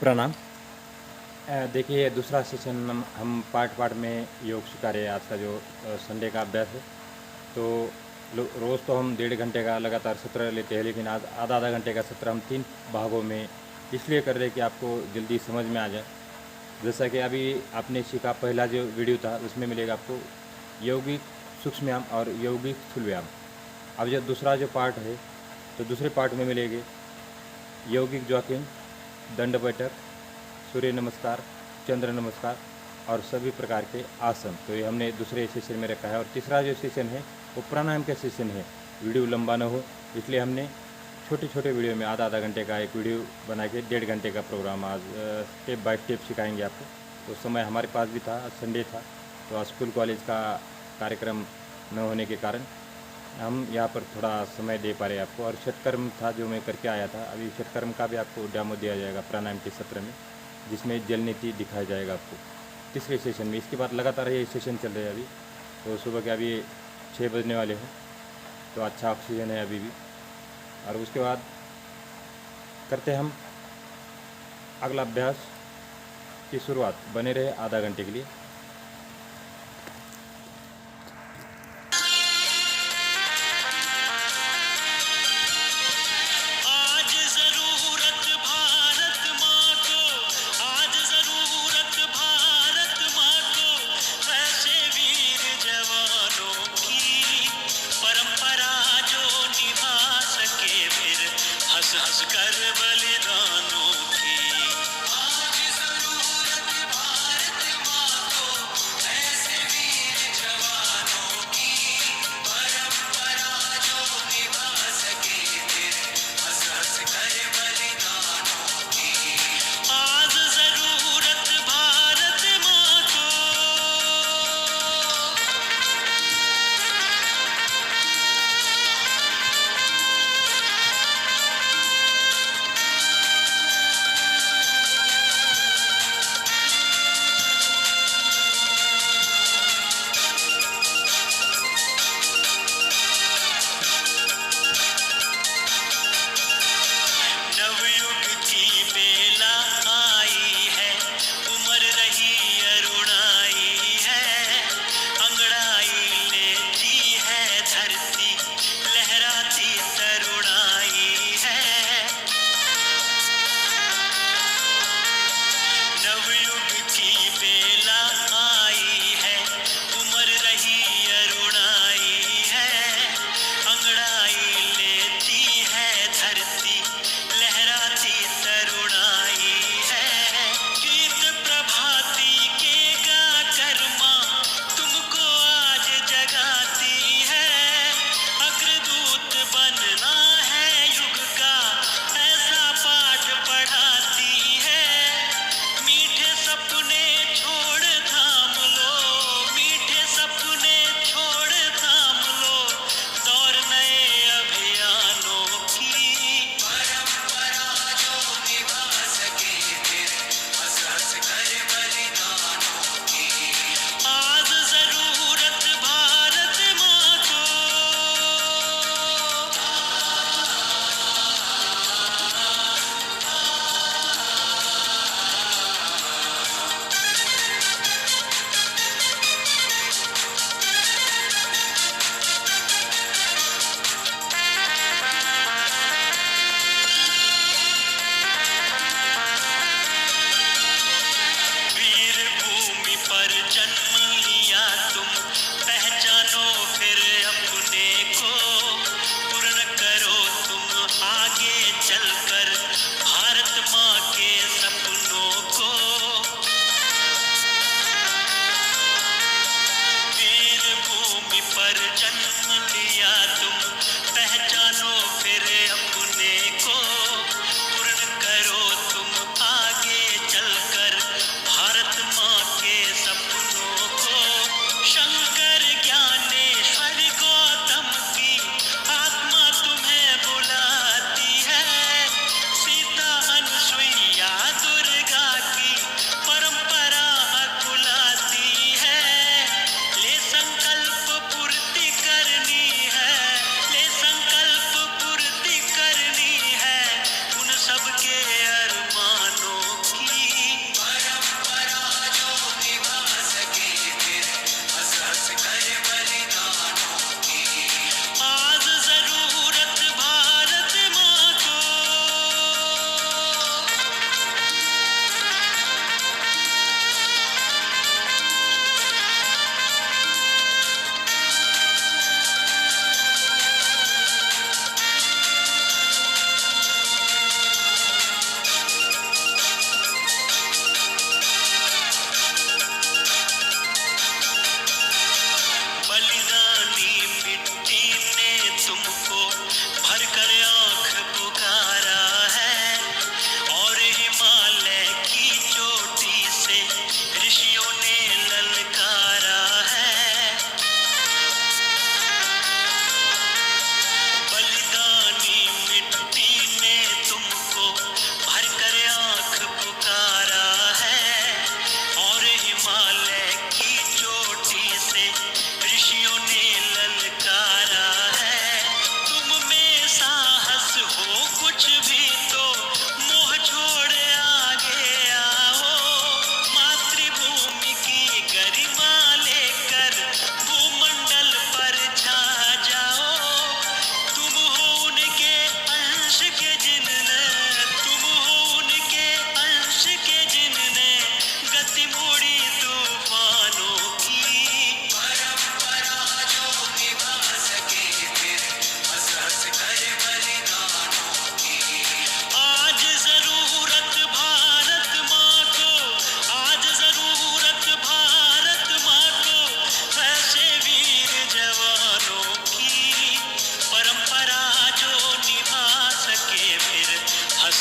प्रणाम। देखिए दूसरा सेशन हम पार्ट में योग सिखा रहे हैं। आज का जो संडे का अभ्यास है, तो रोज़ तो हम 1.5 घंटे का लगातार सत्र लेते हैं, लेकिन आज आधा घंटे का सत्र हम 3 भागों में इसलिए कर रहे हैं कि आपको जल्दी समझ में आ जाए। जैसा कि अभी आपने सीखा, पहला जो वीडियो था उसमें मिलेगा आपको यौगिक सूक्ष्म व्यायाम और यौगिक स्थूल व्यायाम। अब जो दूसरा जो पार्ट है, तो दूसरे पार्ट में मिलेंगे यौगिक जॉकिंग, दंड बैठक, सूर्य नमस्कार, चंद्र नमस्कार और सभी प्रकार के आसन। तो ये हमने दूसरे सेशन में रखा है। और तीसरा जो सेशन है वो प्राणायाम का सेशन है। वीडियो लंबा ना हो इसलिए हमने छोटे छोटे वीडियो में आधा घंटे का एक वीडियो बना के 1.5 घंटे का प्रोग्राम आज स्टेप बाय स्टेप सिखाएंगे आपको। तो समय हमारे पास भी था, संडे था, तो आज स्कूल कॉलेज का कार्यक्रम न होने के कारण हम यहाँ पर थोड़ा समय दे पा रहे हैं आपको। और षटकर्म था जो मैं करके आया था, अभी षटकर्म का भी आपको डेमो दिया जाएगा प्राणायाम के सत्र में, जिसमें जल नीति दिखाया जाएगा आपको तीसरे सेशन में। इसके बाद लगातार ये सेशन चल रहे हैं अभी। तो सुबह के अभी 6 बजने वाले हैं, तो अच्छा ऑक्सीजन है अभी भी। और उसके बाद करते हम अगला अभ्यास की शुरुआत। बने रहे आधा घंटे के लिए। हंस कर बलिदानों की आज जरूरत भारत माँ को, ऐसे वीर जवानों की परंपरा जो निभा सके फिर हंस हंस कर बलिदानों की। आज जरूरत भारत माँ को।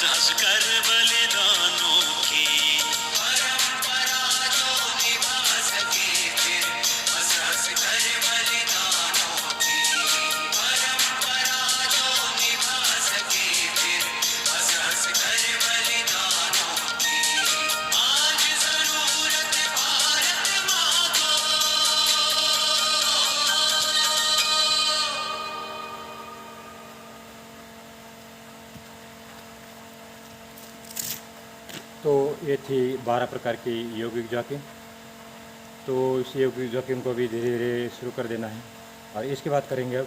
हंस कर बलिदानों की परंपरा जो निभा सके फिर हंस हंस कर बलिदानों की परंपरा जो निभा सके फिर हंस हंस कर बलिदानों की आज जरूरत भारत माँ को तो ये थी 12 प्रकार की यौगिक जॉकिंग। तो इस यौगिक जॉकिंग को भी धीरे धीरे शुरू कर देना है। और इसके बाद करेंगे अब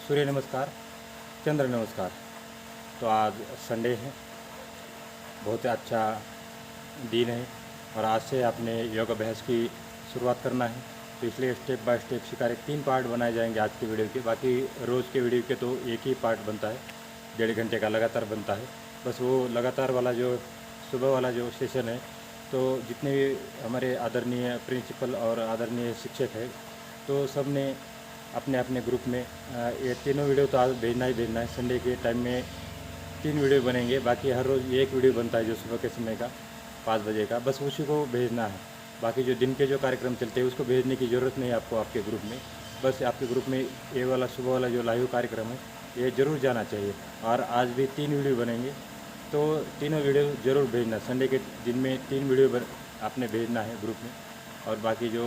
सूर्य नमस्कार, चंद्र नमस्कार। तो आज संडे है, बहुत अच्छा दिन है और आज से आपने योग अभ्यास की शुरुआत करना है। तो इसलिए स्टेप बाय स्टेप सिखा 3 पार्ट बनाए जाएंगे आज की वीडियो के। बाकी रोज़ के वीडियो के तो एक ही पार्ट बनता है, 1.5 घंटे का लगातार बनता है। बस वो लगातार वाला जो सुबह वाला जो सेशन है, तो जितने भी हमारे आदरणीय प्रिंसिपल और आदरणीय शिक्षक है, तो सब ने अपने अपने ग्रुप में ये तीनों वीडियो तो आज भेजना ही भेजना है। संडे के टाइम में 3 वीडियो बनेंगे, बाकी हर रोज़ एक वीडियो बनता है जो सुबह के समय का 5 बजे का, बस उसी को भेजना है। बाकी जो दिन के जो कार्यक्रम चलते हैं उसको भेजने की ज़रूरत नहीं है आपको आपके ग्रुप में। बस आपके ग्रुप में ये वाला सुबह वाला जो लाइव कार्यक्रम है ये ज़रूर जाना चाहिए। और आज भी 3 वीडियो बनेंगे, तो तीनों वीडियो ज़रूर भेजना। संडे के दिन में 3 वीडियो आपने भेजना है ग्रुप में, और बाकी जो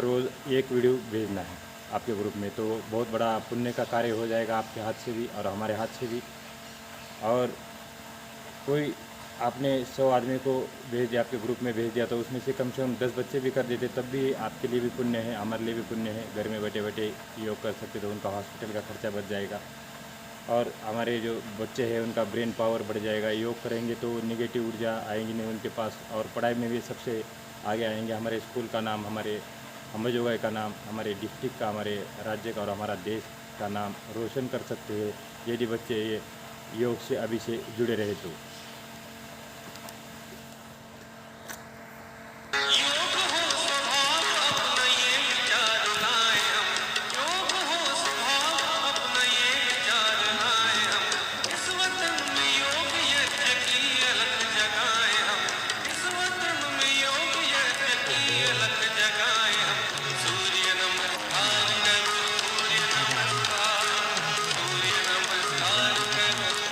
रोज़ एक वीडियो भेजना है आपके ग्रुप में। तो बहुत बड़ा पुण्य का कार्य हो जाएगा आपके हाथ से भी और हमारे हाथ से भी। और कोई आपने 100 आदमी को भेज दिया, आपके ग्रुप में भेज दिया, तो उसमें से कम 10 बच्चे भी कर देते, तब भी आपके लिए भी पुण्य है, हमारे लिए भी पुण्य है। घर में बैठे बैठे योग कर सकते, तो उनका हॉस्पिटल का खर्चा बच जाएगा और हमारे जो बच्चे हैं उनका ब्रेन पावर बढ़ जाएगा। योग करेंगे तो निगेटिव ऊर्जा आएंगी नहीं उनके पास, और पढ़ाई में भी सबसे आगे आएंगे। हमारे स्कूल का नाम, हमारे अम्बेजोगाई का नाम, हमारे डिस्ट्रिक्ट का, हमारे राज्य का और हमारा देश का नाम रोशन कर सकते हैं यदि बच्चे ये योग से अभी से जुड़े रहे तो। योग हो स्वभाव अपना ये विचार लाए हम योग हो स्वभाव अपना ये विचार लाए हम इस वतन में योग यज्ञ की अलख जगाए हम इस वतन में योग यज्ञ की अलख जगाए हम सूर्य नमस्कार करो सूर्य नमस्कार करो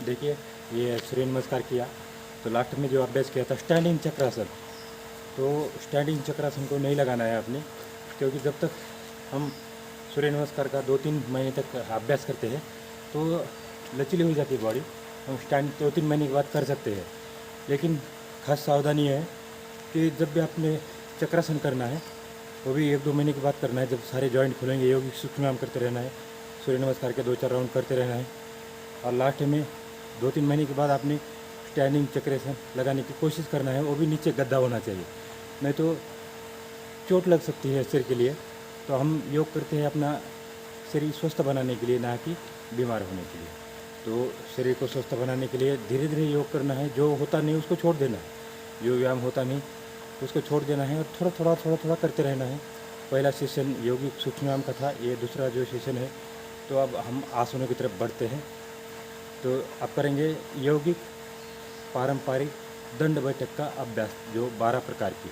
देखिए, ये सूर्य नमस्कार किया तो लास्ट में जो अभ्यास किया था स्टैंडिंग चक्रासन, तो स्टैंडिंग चक्रासन को नहीं लगाना है आपने, क्योंकि जब तक हम सूर्य नमस्कार का 2-3 महीने तक अभ्यास करते हैं तो लचीली हो जाती है बॉडी। हम स्टैंड 2-3 महीने के बाद कर सकते हैं, लेकिन खास सावधानी है कि जब भी आपने चक्रासन करना है वो भी 1-2 महीने के बाद करना है, जब सारे जॉइंट खुलेंगे। योगिक सूक्ष्म करते रहना है, सूर्य नमस्कार के 2-4 राउंड करते रहना है, और लास्ट में 2-3 महीने के बाद आपने स्टैंडिंग चक्रासन लगाने की कोशिश करना है। वो भी नीचे गद्दा होना चाहिए, नहीं तो चोट लग सकती है शरीर के लिए। तो हम योग करते हैं अपना शरीर स्वस्थ बनाने के लिए, ना कि बीमार होने के लिए। तो शरीर को स्वस्थ बनाने के लिए धीरे धीरे योग करना है, जो होता नहीं उसको छोड़ देना है, जो व्यायाम होता नहीं उसको छोड़ देना है, और थोड़ा थोड़ा करते रहना है। पहला सेशन योगिक सूक्ष्म व्यायाम का था, ये दूसरा जो सेशन है तो अब हम आसनों की तरफ बढ़ते हैं। तो अब करेंगे यौगिक पारंपरिक दंड बैठक का अभ्यास, जो 12 प्रकार की।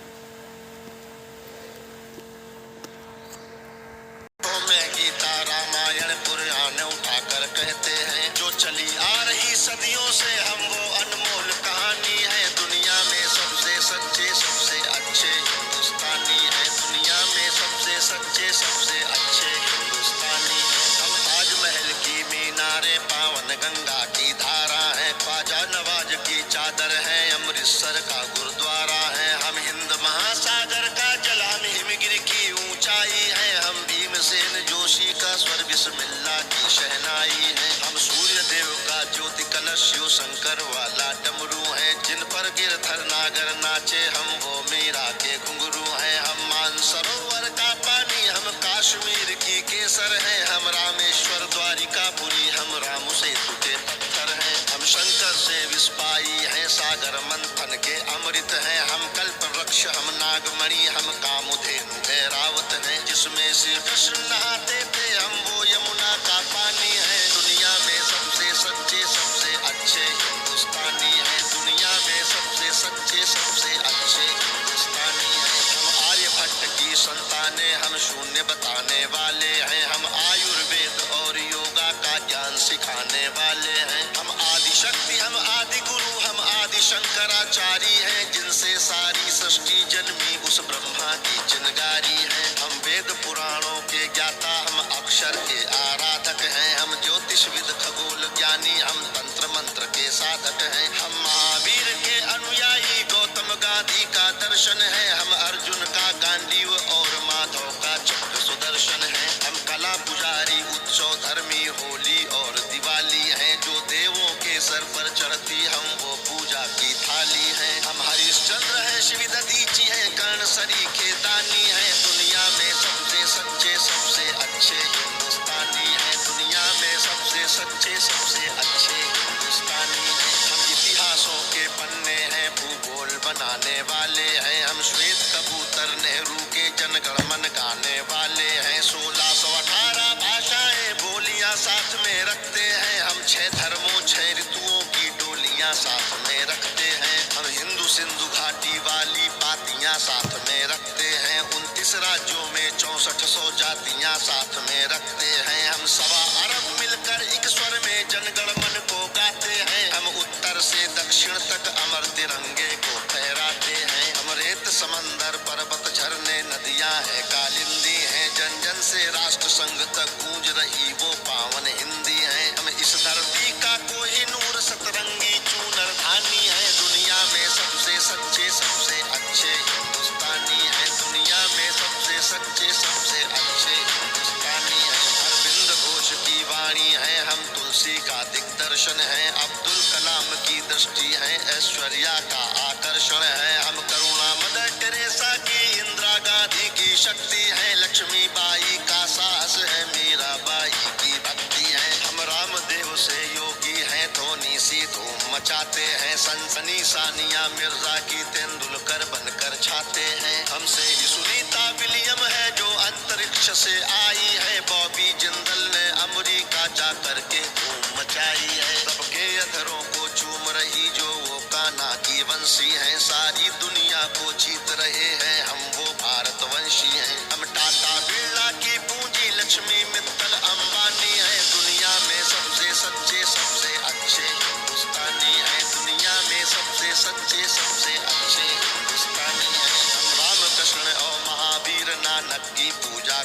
में गीता रामायण पुराण उठाकर कहते हैं, जो चली आ रही सदियों से हम वो अनमोल कहानी है। दुनिया में सबसे सच्चे सबसे अच्छे हिंदुस्तानी है, दुनिया में सबसे सच्चे सबसे अच्छे हिंदुस्तानी है। हम ताजमहल की मीनारे, पावन गंगा की धारा है, ख्वाजा नवाज की चादर है, अमृतसर का गुरुद्वारा है। हम हिंद महासागर का जल, हम हिमगिरी की ऊंचाई है, हम भीमसेन जोशी का स्वर बिस्मिल्लाह की शहनाई है। हम सूर्य देव का ज्योति कलश, शिव शंकर वाला डमरू है, जिन पर गिरधर नागर नाचे, हम वो मीरा के घुंघरू है। हम मानसरोवर का पानी, हम कश्मीर की केसर है, हम रामेश्वर द्वारिकापुरी, हम राम सेतु के पत्थर हैं। हम शंकर से विस्पाई है, सागर मंथन के अमृत है, हम कल्प वृक्ष, हम नागमणि, हम कामधेनु ऐरावत है, जिसमें श्री कृष्ण नहाते थे, हम वो यमुना का पानी है। दुनिया में सबसे सच्चे सबसे अच्छे हिंदुस्तानी है, दुनिया में सबसे सच्चे सबसे अच्छे हिंदुस्तानी है। हम आर्यभट्ट की संतानें, हम शून्य बताने वाले हैं, हम आयुर्वेद और योगा का ज्ञान सिखाने वाले हैं। हम आदि शक्ति, हम आदि गुरु, हम आदि शंकराचार्य हैं, जिनसे सारी सृष्टि जन्मी उस ब्रह्मा की चिनगारी है। हम वेद पुराणों के ज्ञाता, हम अक्षर के आराधक हैं, हम ज्योतिषविद खगोल ज्ञानी, हम तंत्र मंत्र के साधक हैं। हम महावीर के अनुयायी, गौतम गांधी का दर्शन है, हम अर्जुन का गांडीव और माधव का चक्र सुदर्शन है। हम कला पुजारी, उत्सव धर्मी, होली और दिवाली है, जो देवों के सर पर चढ़ती, हम वो पूजा की थाली है। हम हरिश्चंद्र है, शिव दधीची है, कर्ण सरी के दानी है, दुनिया में सबसे सच्चे सबसे अच्छे हिंदुस्तानी है, दुनिया में सबसे सच्चे सबसे अच्छे हिंदुस्तानी है। हम इतिहासों के पन्ने हैं, भूगोल बनाने वाले हैं, हम श्वेत कबूतर नेहरू के जनगण मन गाने वाले हैं। 1618 भाषाएं बोलियां साथ में रखते हैं, हम 6 धर्मों 6 ऋतुओं की डोलियां साथ में रखते हैं। हम हिंदू सिंधु घाटी वाली पातियां साथ में रखते हैं, 29 राज्यों में 6400 जातियां साथ में रखते हैं। हम 1.25 अरब मिलकर एक स्वर में जनगण मन को गाते हैं, हम उत्तर से दक्षिण तक अमर तिरंगे को फहराते हैं। हम रेत समंदर पर्वत झरने नदियां है कालिंदी हैं, जन जन से राष्ट्र संघ तक गूंज रही वो पावन हिंदी है। हम इस धरती का कोहिनूर सतरंगी चूनर धानी है, दुनिया में सबसे सच्चे सबसे अच्छे हिंदुस्तानी है, दुनिया में सबसे सच्चे सबसे अच्छे हिंदुस्तानी है। अरविंद घोष की वाणी है, हम तुलसी का दिग्दर्शन है, अब्दुल कलाम की दृष्टि है, ऐश्वर्या का आकर्षण है। हम करुणा मदर टेरेसा की, इंदिरा गांधी की शक्ति है, लक्ष्मीबाई का साहस है, मीराबाई की भक्ति है। हम रामदेव से योगी हैं, धोनी सी धूम मचाते हैं, सनसनी सानिया मिर्जा की तेंदुलकर बनकर छाते हैं। हमसे ही सुनीता विलियम है, जो अंतरिक्ष से आई है, बॉबी जिंदल ने अमेरिका जा करके धूम मचाई है। सबके अधरों को चूम रही जो वो कान्हा की वंशी है, सारी दुनिया को जीत रहे हैं, हम वो भारतवंशी हैं। हम टाटा बिरला की पूंजी, लक्ष्मी मित्तल अंबानी है, दुनिया में सबसे सच्चे सबसे अच्छे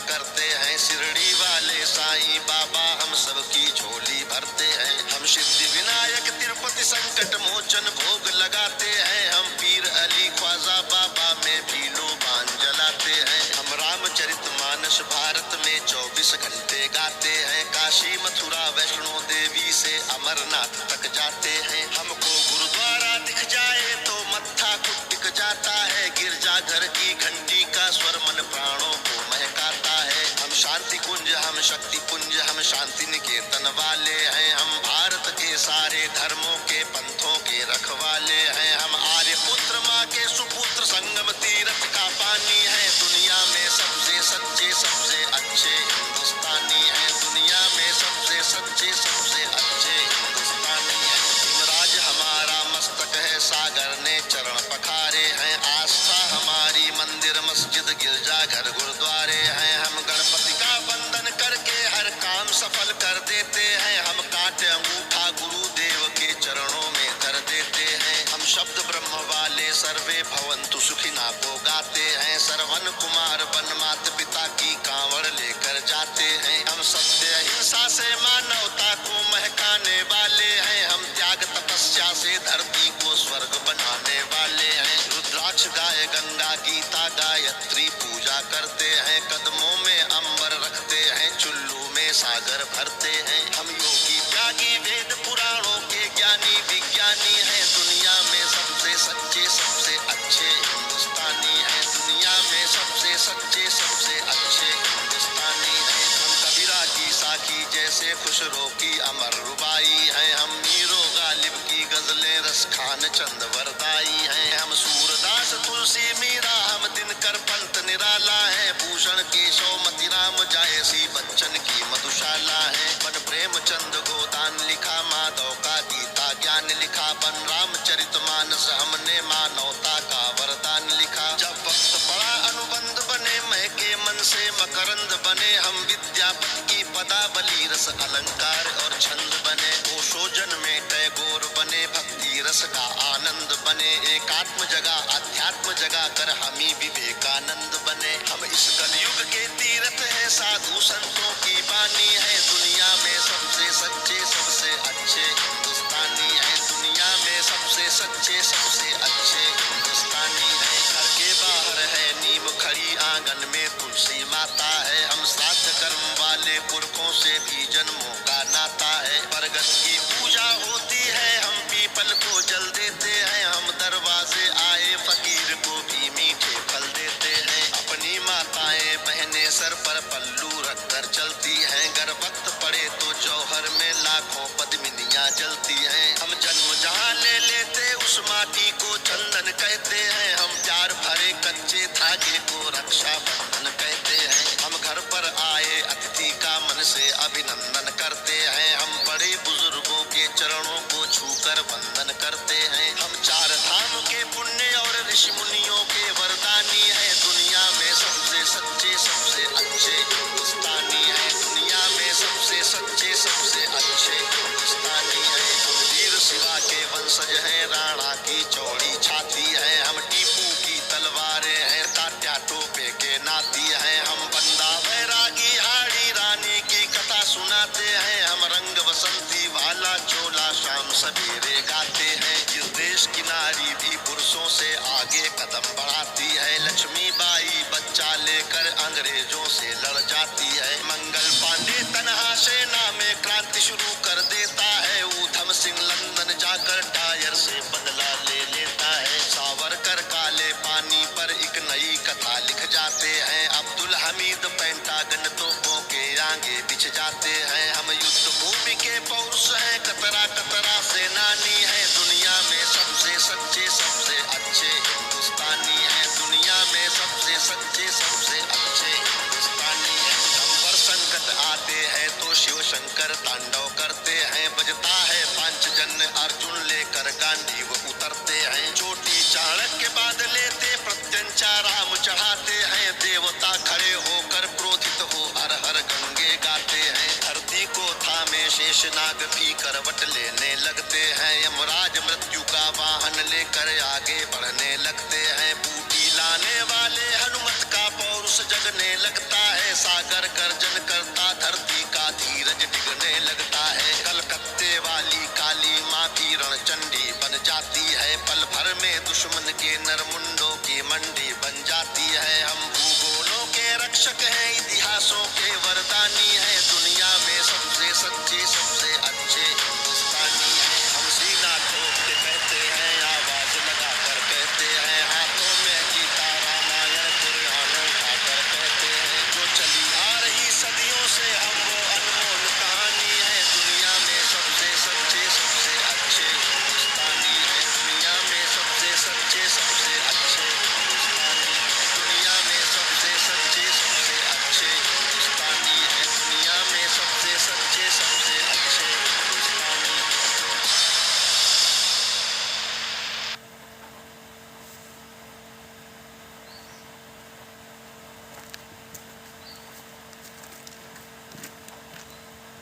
करते हैं। शिरडी वाले साईं बाबा हम सबकी झोली भरते हैं। हम सिद्धि विनायक तिरुपति संकट मोचन भोग लगाते हैं। हम पीर अली ख्वाजा बाबा में भी लोबान जलाते हैं। हम रामचरित मानस भारत में 24 घंटे गाते हैं। काशी मथुरा वैष्णो देवी से अमरनाथ तक जाते हैं। हमको गुरुद्वारा दिख जाए तो मत्था कुटिक जाता है। गिरजाघर की घंटी का स्वर मन प्राणों को महकाता है। हम शांति कुंज हम शक्ति पुंज हम शांति निकेतन वाले हैं। हम भारत के सारे धर्मों के पंथों के रखवाले हैं। हम आर्य पुत्र माँ के सुपुत्र संगम तीर्थ का पानी है। दुनिया में सबसे सच्चे सबसे अच्छे हिंदुस्तानी हैं। दुनिया में सबसे सच्चे सबसे अच्छे हिंदुस्तानी हैं। हिमराज हमारा मस्तक है, सागर ने चरण पखारे हैं। आस्था हमारी मंदिर मस्जिद गिरजा घर गुरुद्वारे हैं। हम गणपति का वंदन करके हर काम सफल कर देते हैं। हम कांटे अंगूठा गुरुदेव के चरणों में धर देते हैं। हम शब्द ब्रह्म वाले सर्वे भवन्तु सुखिना को गाते हैं। श्रवण कुमार वन मात पिता की कांवड़ लेकर जाते हैं। हम सत्य अहिंसा से मानवता को महकाने वाले हैं। हम त्याग तपस्या से धरती को स्वर्ग बनाने वाले हैं। रुद्राक्ष गाय गंगा गीता गायत्री पूजा करते हैं। कदमों में अंबर रखते हैं, चुल्लू में सागर भरते हैं। हम योगी त्यागी वेद पुराणों के ज्ञानी विज्ञानी हैं। दुनिया में सबसे सच्चे सबसे अच्छे हिंदुस्तानी हैं। दुनिया में सबसे सच्चे सबसे अच्छे हिंदुस्तानी हैं। हम कबीरा की साखी जैसे खुशरो की अमर रुबाई हैं। हम मीरो गालिब की गजलें रस खान चंद वरदाई हैं। हम सूरदास तुलसी मीरा हम दिनकर पंत निराला है। भूषण केशव मतिराम जायसी बच्चन की मधुशाला है। बन प्रेमचंद गोदान लिखा, माधव का गीता ज्ञान लिखा। बन रामचरित मानस हमने मानवता का वरदान लिखा। जब वक्त पड़ा अनुबंध बने, महके मन से मकरंद बने। हम विद्यापति की पदावली रस अलंकार और छंद बने। ओशोजन में टैगोर बने, भक्ति रस का आनंद बने। एकात्म जगह अध्यात्म जगह कर हमी विवेकानंद बने। हम इस कलयुग के तीर्थ है, साधु संतों की बानी है। दुनिया में सबसे सच्चे सबसे अच्छे हिंदुस्तानी है। दुनिया में सबसे सच्चे सबसे अच्छे हिंदुस्तानी है। घर के बाहर है नीम खड़ी, आंगन में तुलसी माता है। हम श्राद्ध कर्म वाले पुरखों से भी जन्मों का नाता है। बरगद की पूजा होती है, हम पीपल को जल देते हैं। हम दरवाजे आए फकीर को भी मीठे फल देते हैं। अपनी माताएं बहनें सर पर पल्लू रखकर चलती हैं। गर वक्त पड़े तो जौहर में लाखों पद्मिनियां जलती हैं। हम जन्म जहां ले लेते उस माटी को चंदन कहते हैं। हम प्यार भरे कच्चे धागे को रक्षा बंधन कहते हैं। हम घर पर आए अतिथि का मन से अभिनंदन करते हैं। हम बड़े बुजुर्गों के चरणों को छूकर वंदन करते हैं। हम चार धाम के पुण्य और ऋषि मुनियों के वरदानी है। दुनिया में सबसे सच्चे सबसे अच्छे हिंदुस्तानी है। दुनिया में सबसे सच्चे सबसे अच्छे हिंदुस्तानी है। हम वीर शिवा के वंशज हैं, राणा की चौड़ी छाती है। हम टीपू की तलवारें हैं, तात्या टोपे के नाती हैं। हम बंदा बैरागी हाड़ी रानी की कथा सुनाते हैं। हम रंग बसंती वाला चोला शाम सवेरे गाते हैं। इस देश की नारी भी पुरुषों से आगे कदम बढ़ाती है। लक्ष्मीबाई बच्चा लेकर अंग्रेजों से लड़ जाती है। मंगल पांडे तनहा सेना में क्रांति शुरू कर देता है। ऊधम सिंह लंदन जाकर टायर से बदला ले लेता है। सावरकर काले पानी पर एक नई कथा लिख जाते हैं। अब्दुल हमीद पेंटागन तोपों के आगे बिछ जाते हैं। हम युद्ध भूमि के पौरुष हैं, कतरा कतरा सेनानी है। दुनिया में सबसे सच्चे सबसे अच्छे हिंदुस्तानी है। दुनिया में सबसे सच्चे सबसे अच्छे हिंदुस्तानी है। हम पर संकट आते हैं तो शिव शंकर तांडव करते हैं। बजता है पांचजन्य अर्जुन लेकर गांधी वो उतरते हैं। चोटी चाणक्य बाद लेते प्रत्यंचा राम चढ़ाते हैं। देवता खड़े होकर क्रोधित हो हर हर गंगे गाते हैं। धरती को थामे शेषनाग भी करवट लेने लगते हैं। यमराज मृत्यु का वाहन लेकर आगे बढ़ने लगते हैं। बूटी लाने वाले हनुमत का पौरुष जगने लगता है। है सागर गर्जन करता, धरती का धीरज डिगने लगता है। कलकत्ते वाली काली माँ भी रणचंडी बन जाती है, पल भर में दुश्मन के नरमुंडों की मंडी बन जाती है। हम भूगोलों के रक्षक हैं, इतिहासों के वरदानी हैं, दुनिया में सबसे सच्चे सबसे अच्छे हिंदुस्तानी हैं। हम सीना ठोक के कहते हैं, आवाज लगा कर कहते हैं, हाथों में गीता रामायण पुराण उठाकर कहते हैं, जो चली आ रही सदियों से हम वो अनमोल कहानी है, दुनिया में सबसे सच्चे सबसे अच्छे हिंदुस्तानी है, दुनिया में सबसे सच्चे सबसे अच्छे हिंदुस्तानी है, दुनिया में सबसे सच्चे सबसे अच्छे हिंदुस्तानी है, दुनिया में सबसे सच्चे सबसे अच्छे हिंदुस्तानी है।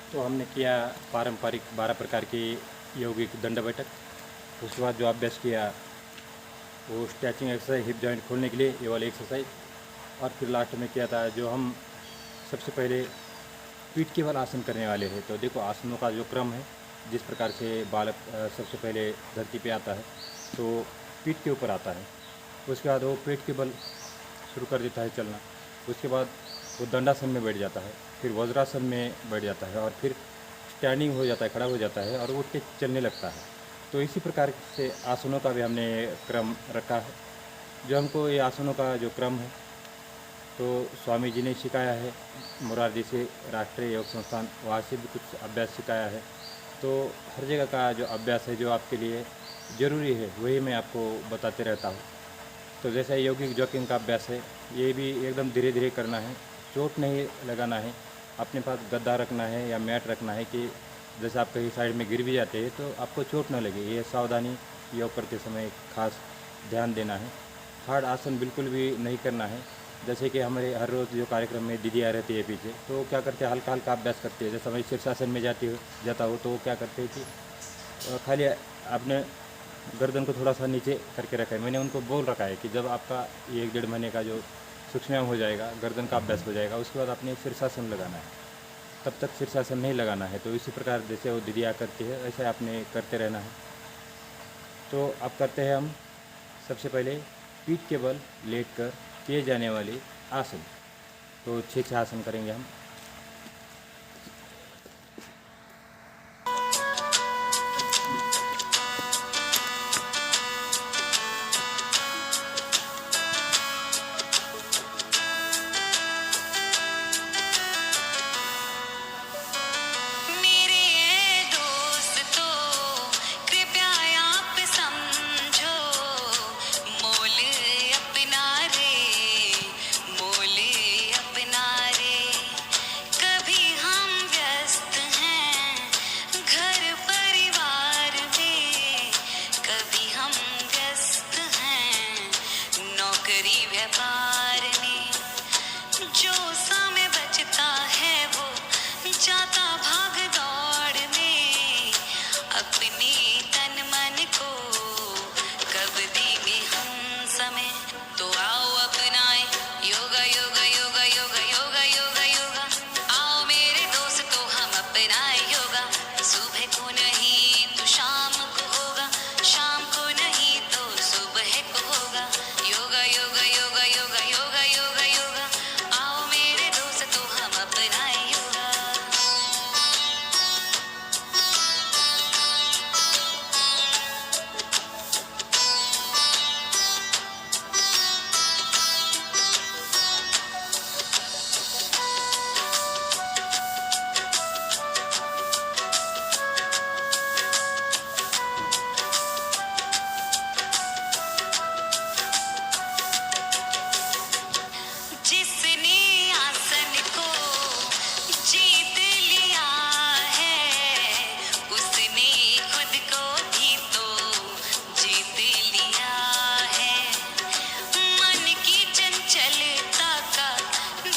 तो हमने किया पारंपरिक 12 प्रकार की यौगिक दंड बैठक। उसके बाद जो अभ्यास किया वो स्ट्रेचिंग एक्सरसाइज, हिप जॉइंट खोलने के लिए ये वाली एक्सरसाइज, और फिर लास्ट में किया था जो हम सबसे पहले पीठ के बल आसन करने वाले हैं। तो देखो आसनों का जो क्रम है, जिस प्रकार से बालक सबसे पहले धरती पे आता है तो पीठ के ऊपर आता है, उसके बाद वो पेट के बल शुरू कर देता है चलना, उसके बाद वो दंडासन में बैठ जाता है, फिर वज्रासन में बैठ जाता है, और फिर स्टैंडिंग हो जाता है, खड़ा हो जाता है और उठ के चलने लगता है। तो इसी प्रकार से आसनों का भी हमने क्रम रखा है। जो हमको ये आसनों का जो क्रम है तो स्वामी जी ने सिखाया है, मुरारजी से राष्ट्रीय योग संस्थान, वहाँ से भी कुछ अभ्यास सिखाया है। तो हर जगह का जो अभ्यास है जो आपके लिए ज़रूरी है वही मैं आपको बताते रहता हूँ। तो जैसे यौगिक जॉकिंग का अभ्यास है, ये भी एकदम धीरे धीरे करना है, चोट नहीं लगाना है, अपने पास गद्दा रखना है या मैट रखना है कि जैसे आप कहीं साइड में गिर भी जाते हैं तो आपको चोट न लगे। ये सावधानी योग करते समय खास ध्यान देना है। हार्ड आसन बिल्कुल भी नहीं करना है। जैसे कि हमारे हर रोज़ जो कार्यक्रम में दीदियाँ रहती है पीछे, तो क्या करते हैं, हल्का हल्का अभ्यास करते हैं। जैसे मैं शीर्षासन में जाता हूँ तो वो क्या करते हैं कि खाली अपने गर्दन को थोड़ा सा नीचे करके रखा है। मैंने उनको बोल रखा है कि जब आपका ये 1-1.5 महीने का जो सूक्ष्म हो जाएगा, गर्दन का अभ्यास हो जाएगा, उसके बाद आपने शीर्षासन लगाना है, तब तक शीर्षासन नहीं लगाना है। तो इसी प्रकार जैसे वो दीदियाँ करती है वैसे आपने करते रहना है। तो अब करते हैं हम सबसे पहले पीठ के बल लेट कर किए जाने वाले आसन। तो 6 आसन करेंगे हम। मेरे दोस्तों कृपया आप समझो, मोल अपना रे, मोल अपना रे। कभी हम व्यस्त हैं घर परिवार में, कभी हम व्यस्त हैं नौकरी व्यापार में। जो समय बचता है वो जाता भाग दौड़ में, अपने तन मन को कब देंगे हम समय। तो आओ अपनाए योगा योगा योगा योगा योगा योगा योगा, आओ मेरे दोस्तों हम अपनाए योगा। सुबह को नहीं तो शाम को होगा, शाम को नहीं तो सुबह को होगा। योगा योगा योगा योगा योगा योगा योगा, आओ मेरे दोस्तों हम अपनाए योगा। जिसने आसन को जीत लिया है, उसने खुद को भी तो जीत लिया है। मन की चंचलता का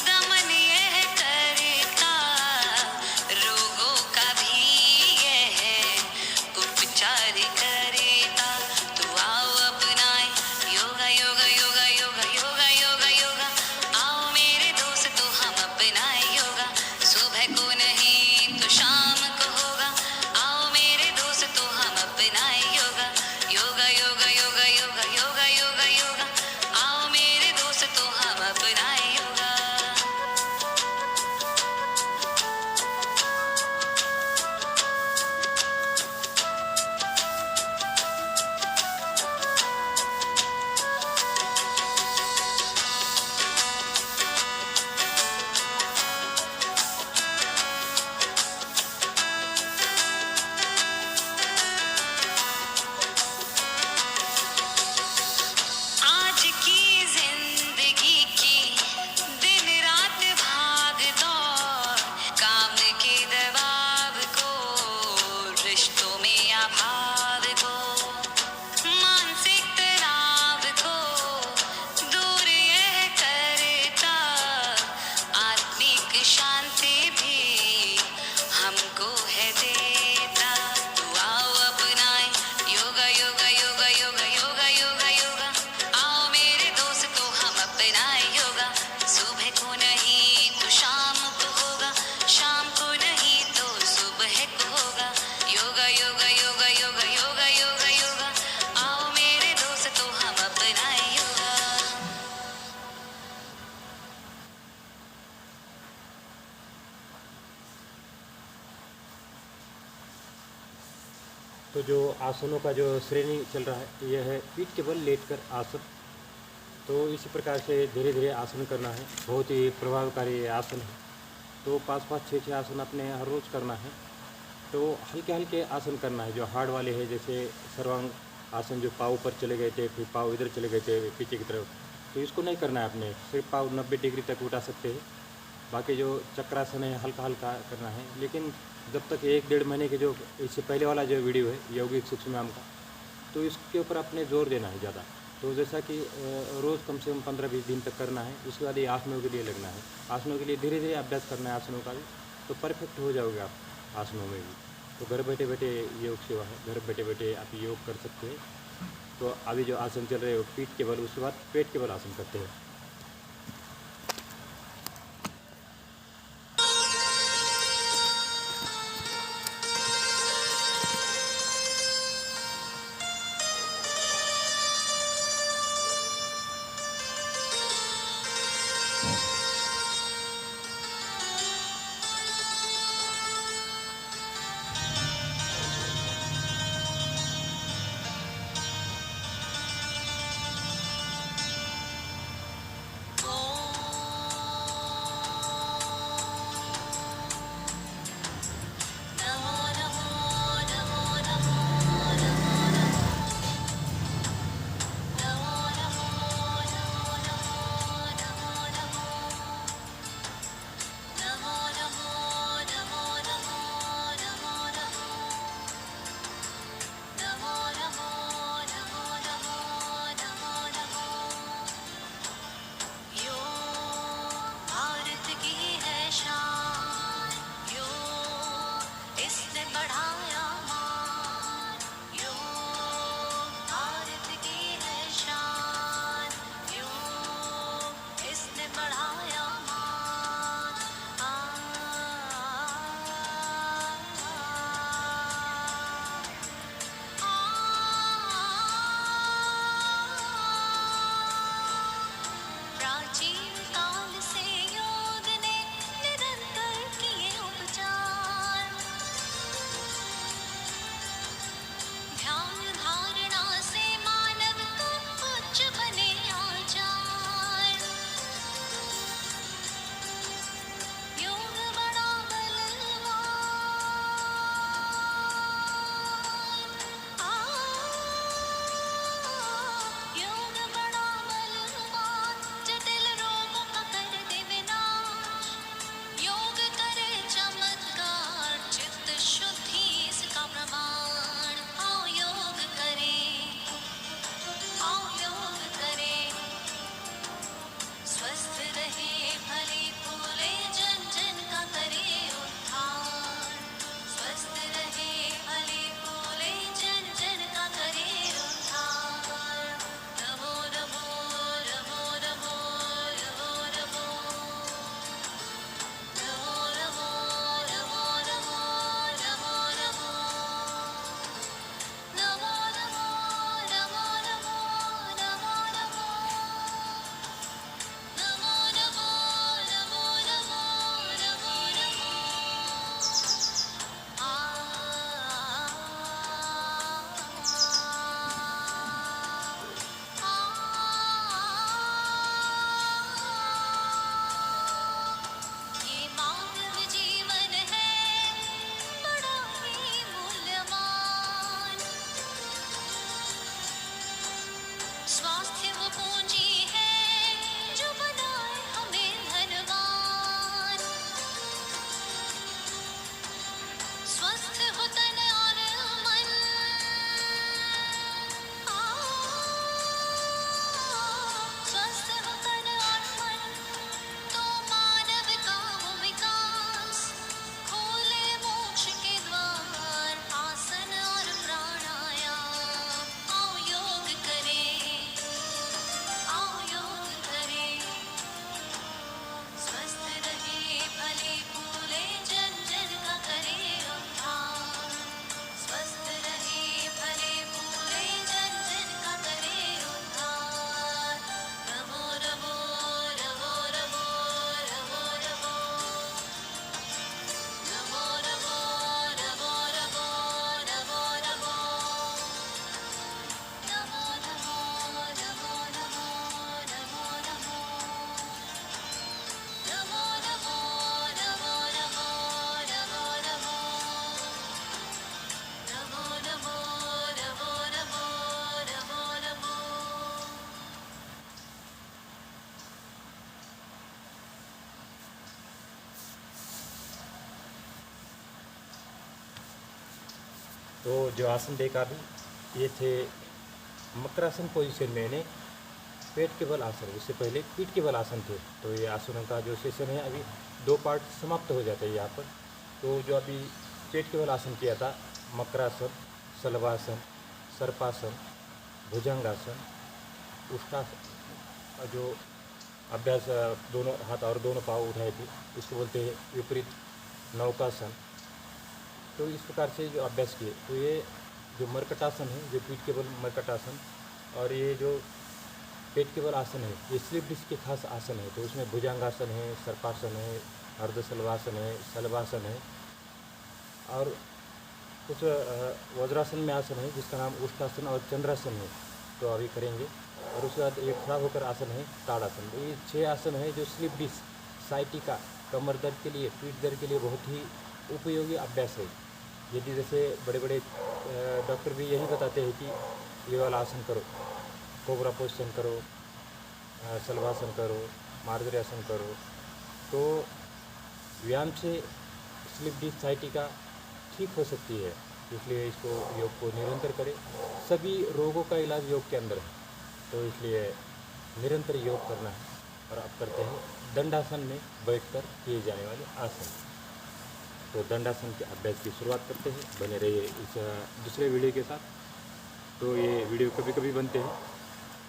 दमन यह करता, रोगों का भी यह उपचार करता। तो आओ अपनाए योगा योगा योगा योगा योगा योगा योगा, आओ मेरे दोस्तों हम अपनाए तो जो आसनों का जो श्रेणी चल रहा है यह है पीठ के बल लेटकर आसन। तो इसी प्रकार से धीरे धीरे आसन करना है, बहुत ही प्रभावकारी आसन है। तो 5-5 6-6 आसन अपने हर रोज़ करना है। तो हल्के हल्के आसन करना है, जो हार्ड वाले हैं जैसे सर्वांग आसन, जो पाँव ऊपर चले गए थे फिर पाँव इधर चले गए थे पीछे की तरफ, तो इसको नहीं करना है अपने। सिर्फ पाँव 90 डिग्री तक उठा सकते हैं। बाकी जो चक्रासन है हल्का हल्का करना है। लेकिन जब तक 1-1.5 महीने के जो इससे पहले वाला जो वीडियो है यौगिक सूक्ष्म का, तो इसके ऊपर अपने जोर देना है ज़्यादा। तो जैसा कि रोज़ कम से कम 15-20 दिन तक करना है। उसके बाद ये आसनों के लिए लगना है। आसनों के लिए धीरे धीरे अभ्यास करना है आसनों का भी, तो परफेक्ट हो जाओगे आप आसनों में भी। तो घर बैठे बैठे योग सेवा है, घर बैठे बैठे आप योग कर सकते हैं। तो अभी जो आसन चल रहे हो पीठ के बल, उसके बाद पेट के बल आसन करते हैं। तो जो आसन देखा अभी, ये थे मकरासन पोजीशन में, यानी पेट के बल आसन। इससे पहले पीठ के बल आसन थे। तो ये आसनों का जो सेशन है अभी 2 पार्ट समाप्त हो जाता है यहाँ पर। तो जो अभी पेट के बल आसन किया था, मकरासन, शलभासन, सर्पासन, भुजंगासन, उष्टासन, जो अभ्यास दोनों हाथ और दोनों पाँव उठाए थे, इसको बोलते हैं विपरीत नौकासन। तो इस प्रकार से जो अभ्यास किए, तो ये जो मरकटासन है, जो पीठ के बल मरकटासन, और ये जो पेट के बल आसन है, ये स्लिप डिस्क के खास आसन है। तो उसमें भुजंगासन है, सर्पासन है, अर्धशलभासन है, शलभासन है, और कुछ वज्रासन में आसन है जिसका नाम उष्टासन और चंद्रासन है। तो अभी करेंगे। और उसके बाद एक खड़ा होकर आसन है ताड़ासन। तो ये 6 आसन है जो स्लिप डिस्क, साइटिका, कमर दर्द के लिए, पीठ दर्द के लिए बहुत ही उपयोगी अभ्यास है। यदि जैसे बड़े बड़े डॉक्टर भी यही बताते हैं कि ये वाला आसन करो, कोबरा पोजिशन करो, शलभासन करो, मार्जरी आसन करो। तो व्यायाम से स्लिप डिस्क, साइटिका ठीक हो सकती है। इसलिए इसको योग को निरंतर करें। सभी रोगों का इलाज योग के अंदर है। तो इसलिए निरंतर योग करना है। और अब करते हैं दंडासन में बैठकर किए जाने वाले आसन। तो दंडासन के अभ्यास की शुरुआत करते हैं। बने रहिए इस दूसरे वीडियो के साथ। तो ये वीडियो कभी कभी बनते हैं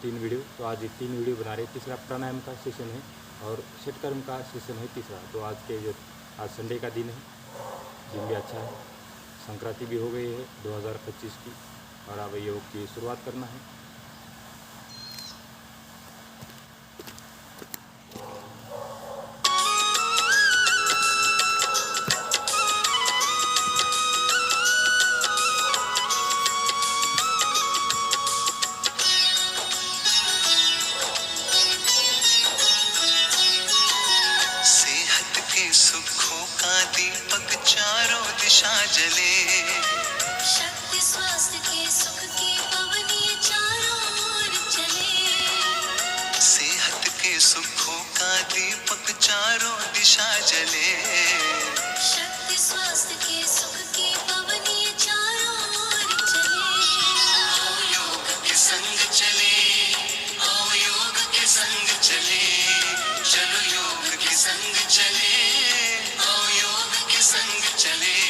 3 वीडियो। तो आज 3 वीडियो बना रहे हैं। तीसरा प्राणायाम का सेशन है और षटकर्म का सेशन है तीसरा। तो आज संडे का दिन है, दिन भी अच्छा है, संक्रांति भी हो गई है 2025 की, और अब योग की शुरुआत करना है। सेहत के सुखों का दीपक चारों दिशा जले, शक्ति स्वास्थ्य के सुख की पवनी चारों ओर चले। सेहत के सुखों का दीपक चारों दिशा जले। शक्ति स्वास्थ्य के सुख की पवनी चारों ओर चले। आओ योग के संग चले, आओ योग के संग चले, चलो योग के संग चले, आओ योग के संग चले।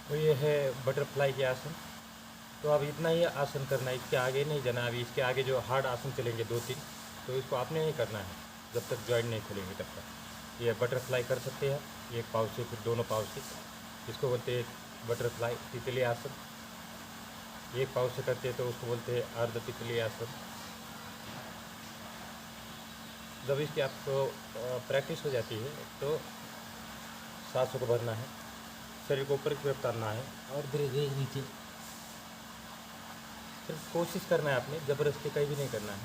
तो ये है बटरफ्लाई के आसन। तो अब इतना ही आसन करना है, इसके आगे नहीं जाना। अभी इसके आगे जो हार्ड आसन चलेंगे 2-3, तो इसको आपने नहीं करना है जब तक जॉइंट नहीं खुलेंगे तब तक। ये बटरफ्लाई कर सकते हैं एक पाँव से, फिर दोनों पाँव से। इसको बोलते हैं बटरफ्लाई तितली आसन। एक पाँव से करते हैं तो उसको बोलते हैं अर्ध तितली आसन। जब इसकी आपको प्रैक्टिस हो जाती है तो सांसों को भरना है, शरीर को ऊपर की तरफ करना है और धीरे धीरे नीचे। सिर्फ कोशिश करना है आपने, ज़बरदस्ती कहीं भी नहीं करना है।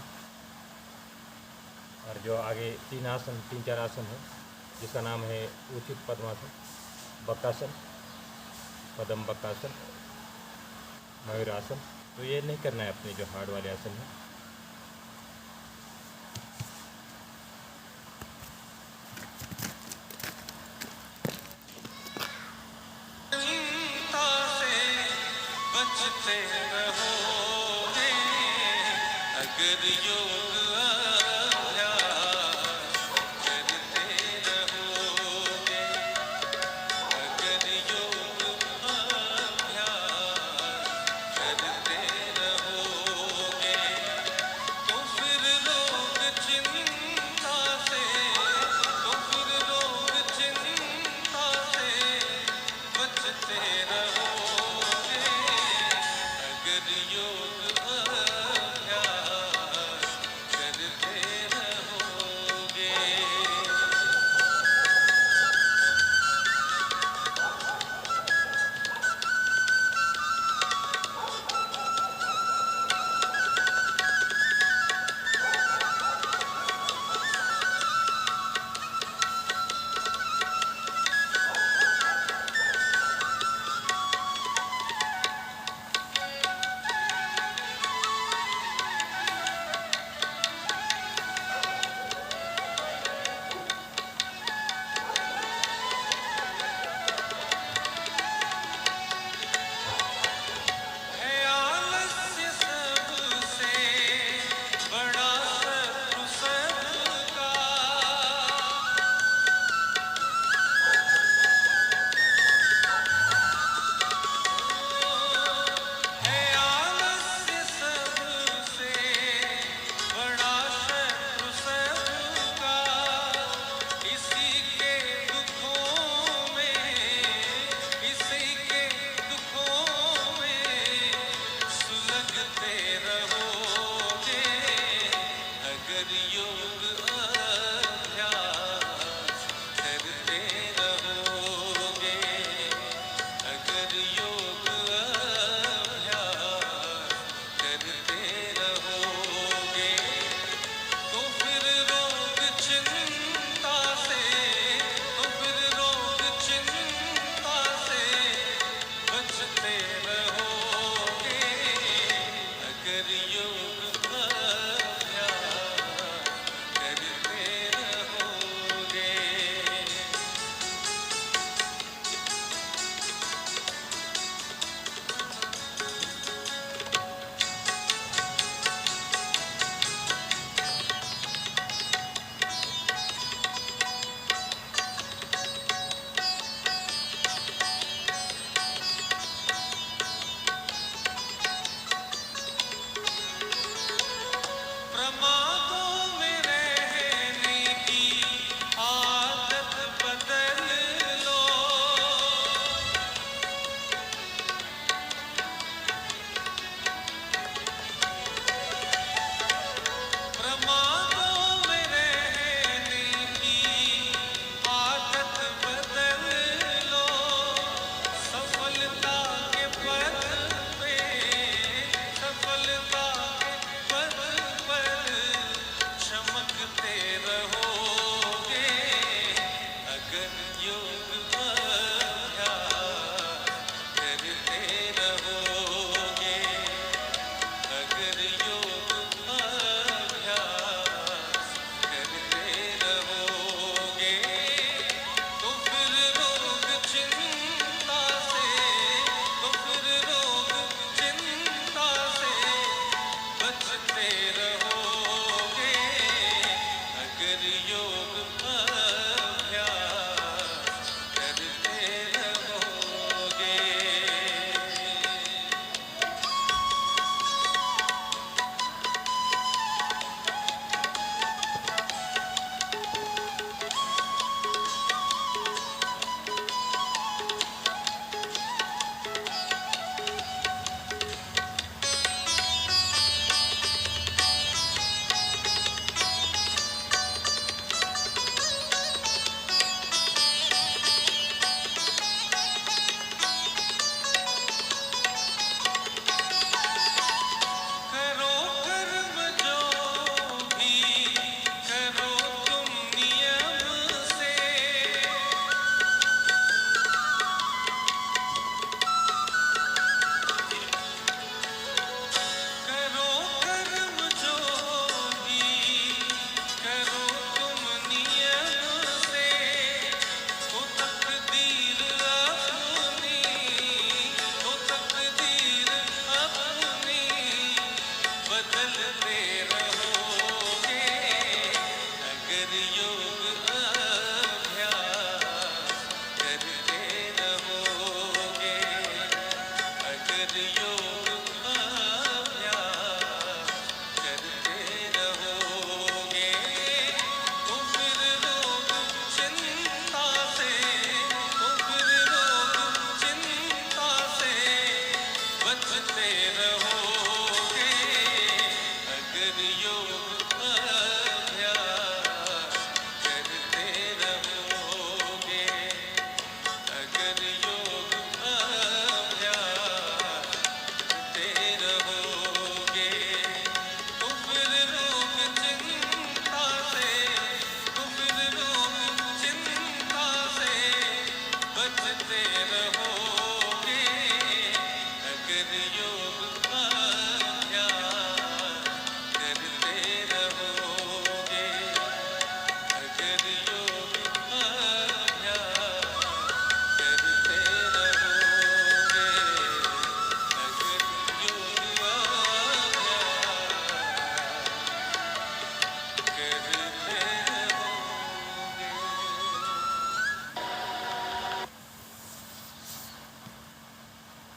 और जो आगे 3-4 आसन है, जिसका नाम है उचित पद्मासन, बक्कासन, पद्म बक्कासन, मयूरासन। तो ये नहीं करना है अपने जो हार्ड वाले आसन है। चिंता से बचते रहोगे अगर योग अभ्यास करते रहोगे, अगर योग अभ्यास करते रहोगे, तो फिर लोग चिंता से, तो फिर लोग चिंता से बचते रहोगे अगर योग अभ्यास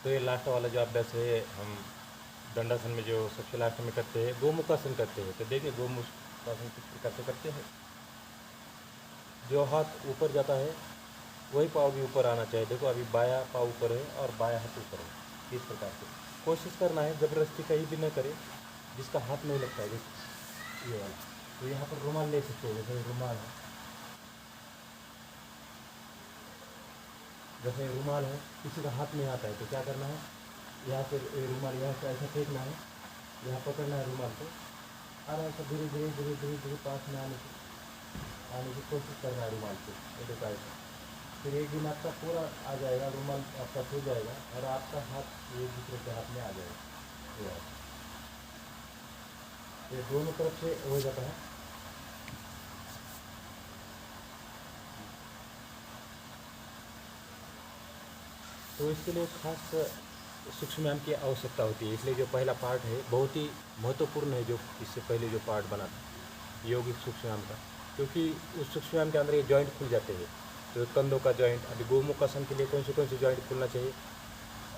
तो ये लास्ट वाला जो अभ्यास है हम दंडासन में जो सबसे लास्ट में करते हैं, गोमुखासन करते हैं। तो देखिए गोमुखासन किस प्रकार से करते हैं। जो हाथ ऊपर जाता है वही पाँव भी ऊपर आना चाहिए। देखो अभी बायां पाँव ऊपर है और बायां हाथ ऊपर है। इस प्रकार से कोशिश करना है, ज़बरदस्ती कहीं भी न करे जिसका हाथ नहीं लगता है। जैसे ये वाला, तो यहाँ पर रुमाल ले सकते हो, जैसे रुमाल है, जैसे रुमाल है, किसी का हाथ नहीं आता है तो क्या करना है, यहाँ से रुमाल यहाँ से ऐसा फेंकना है, यहाँ पकड़ना है रुमाल को, आराम से धीरे धीरे धीरे धीरे धीरे पास में आने की कोशिश करना है रुमाल से। ये देखा है, फिर एक दिन आपका पूरा आ जाएगा, रुमाल आपका हो जाएगा और आपका हाथ एक दूसरे के हाथ में आ जाएगा। ये दोनों तरफ से हो जाता है। तो इसके लिए खास सूक्ष्म व्यायाम की आवश्यकता होती है। इसलिए जो पहला पार्ट है बहुत ही महत्वपूर्ण है, जो इससे पहले जो पार्ट बना था यौगिक सूक्ष्म व्यायाम का, क्योंकि उस सूक्ष्म व्यायाम के अंदर ये जॉइंट खुल जाते हैं। तो कंधों का जॉइंट, अभी गोमुखासन के लिए कौन से जॉइंट खुलना चाहिए,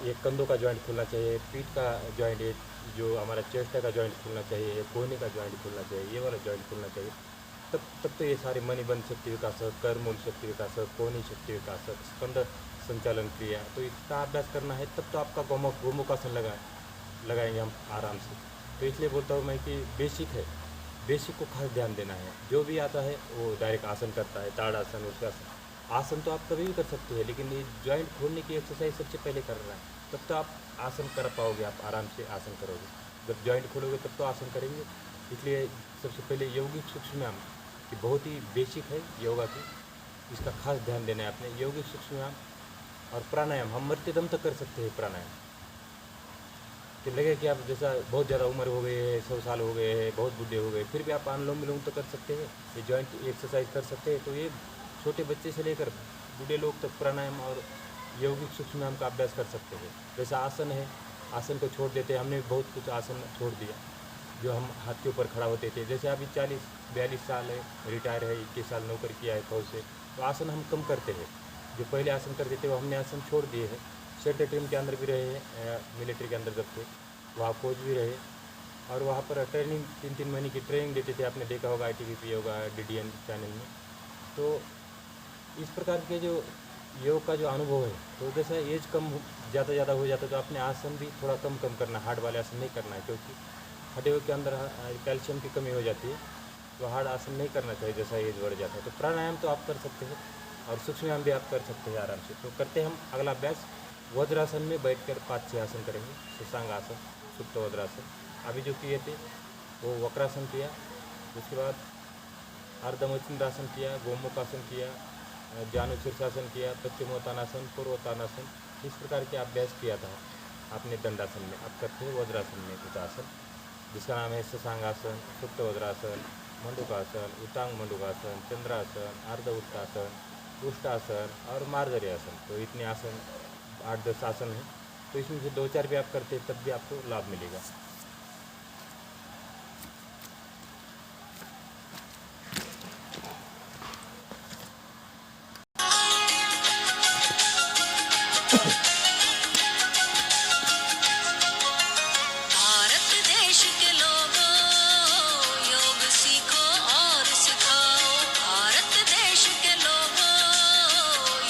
ये कंधों का जॉइंट खुलना चाहिए, पीठ का जॉइंट, ये जो हमारा चेस्ट का जॉइंट खुलना चाहिए, ये कोहनी का जॉइंट खुलना चाहिए, ये वाला जॉइंट खुलना चाहिए। तब तो ये सारी मणिबंध शक्ति विकासक, करमूल शक्ति विकासक, कोहनी शक्ति विकासक, स्कंद संचालन क्रिया, तो इसका अभ्यास करना है। तब तो आपका गोमुखासन लगाएंगे हम आराम से। तो इसलिए बोलता हूँ मैं कि बेसिक है, बेसिक को खास ध्यान देना है। जो भी आता है वो डायरेक्ट आसन करता है, ताड़ासन, उसका आसन तो आप कभी भी कर सकते हैं, लेकिन ये जॉइंट खोलने की एक्सरसाइज सबसे पहले करना है। तब तो आप आसन कर पाओगे, आप आराम से आसन करोगे। जब जॉइंट खोलोगे तब तो आसन करेंगे। इसलिए सबसे पहले यौगिक सूक्ष्म व्यायाम की बहुत ही बेसिक है योगा की, इसका खास ध्यान देना है अपने। यौगिक सूक्ष्म व्यायाम और प्राणायाम हम मरते दम तक कर सकते हैं। प्राणायाम कि लगे कि आप जैसा बहुत ज़्यादा उम्र हो गई है, 100 साल हो गए हैं, बहुत बूढ़े हो गए, फिर भी आप अनुलोम विलोम तो कर सकते हैं, ये जॉइंट एक्सरसाइज कर सकते हैं। तो ये छोटे बच्चे से लेकर बूढ़े लोग तक प्राणायाम और यौगिक सूक्ष्म व्यायाम का अभ्यास कर सकते हैं। जैसा आसन है, आसन को छोड़ देते हैं, हमने बहुत कुछ आसन छोड़ दिया जो हम हाथ के ऊपर खड़ा होते थे। जैसे अभी 40-42 साल है, रिटायर है, 21 साल नौकरी किया है फौज से, तो आसन हम कम करते हैं। जो पहले आसन करते थे वो हमने आसन छोड़ दिए हैं। सेंट्रल टीम के अंदर भी रहे हैं, मिलिट्री के अंदर जब थे वहाँ फौज भी रहे, और वहाँ पर ट्रेनिंग 3-3 महीने की ट्रेनिंग देते थे। आपने देखा होगा ITVP होगा, DDN चैनल में। तो इस प्रकार के जो योग का जो अनुभव है, तो जैसा एज कम ज़्यादा हो जाता है तो अपने आसन भी थोड़ा कम करना, हार्ड वाले आसन नहीं करना है, क्योंकि हड्डियों के अंदर कैल्शियम की कमी हो जाती है। तो हार्ड आसन नहीं करना चाहिए जैसा एज बढ़ जाता है। तो प्राणायाम तो आप कर सकते हैं और सूक्ष्म व्यायाम भी आप कर सकते हैं आराम से। तो करते हैं हम अगला अभ्यास। वज्रासन में बैठकर 5-6 आसन करेंगे। शशांक आसन, सुप्त वज्रासन। अभी जो किए थे वो वक्रासन किया, उसके बाद अर्धमचंद्रासन किया, गोमुखासन किया, जानु शीर्षासन किया, पश्चिमोत्तानासन, पूर्वोत्तानासन, इस प्रकार के अभ्यास किया था आपने दंडासन में। अब करते हैं वज्रासन में कुछ आसन, जिसका नाम है शशांगासन, सुप्त वज्रासन, मंडूकासन, उतांग मंडूकासन, चंद्रासन, अर्ध उत्तासन, उष्टासन और मार्जरी आसन। तो इतने आसन 8-10 आसन हैं। तो इसमें से 2-4 भी आप करते हैं तब भी आपको लाभ मिलेगा। भारत देश के लोगों योग सीखो और सिखाओ। भारत देश के लोगों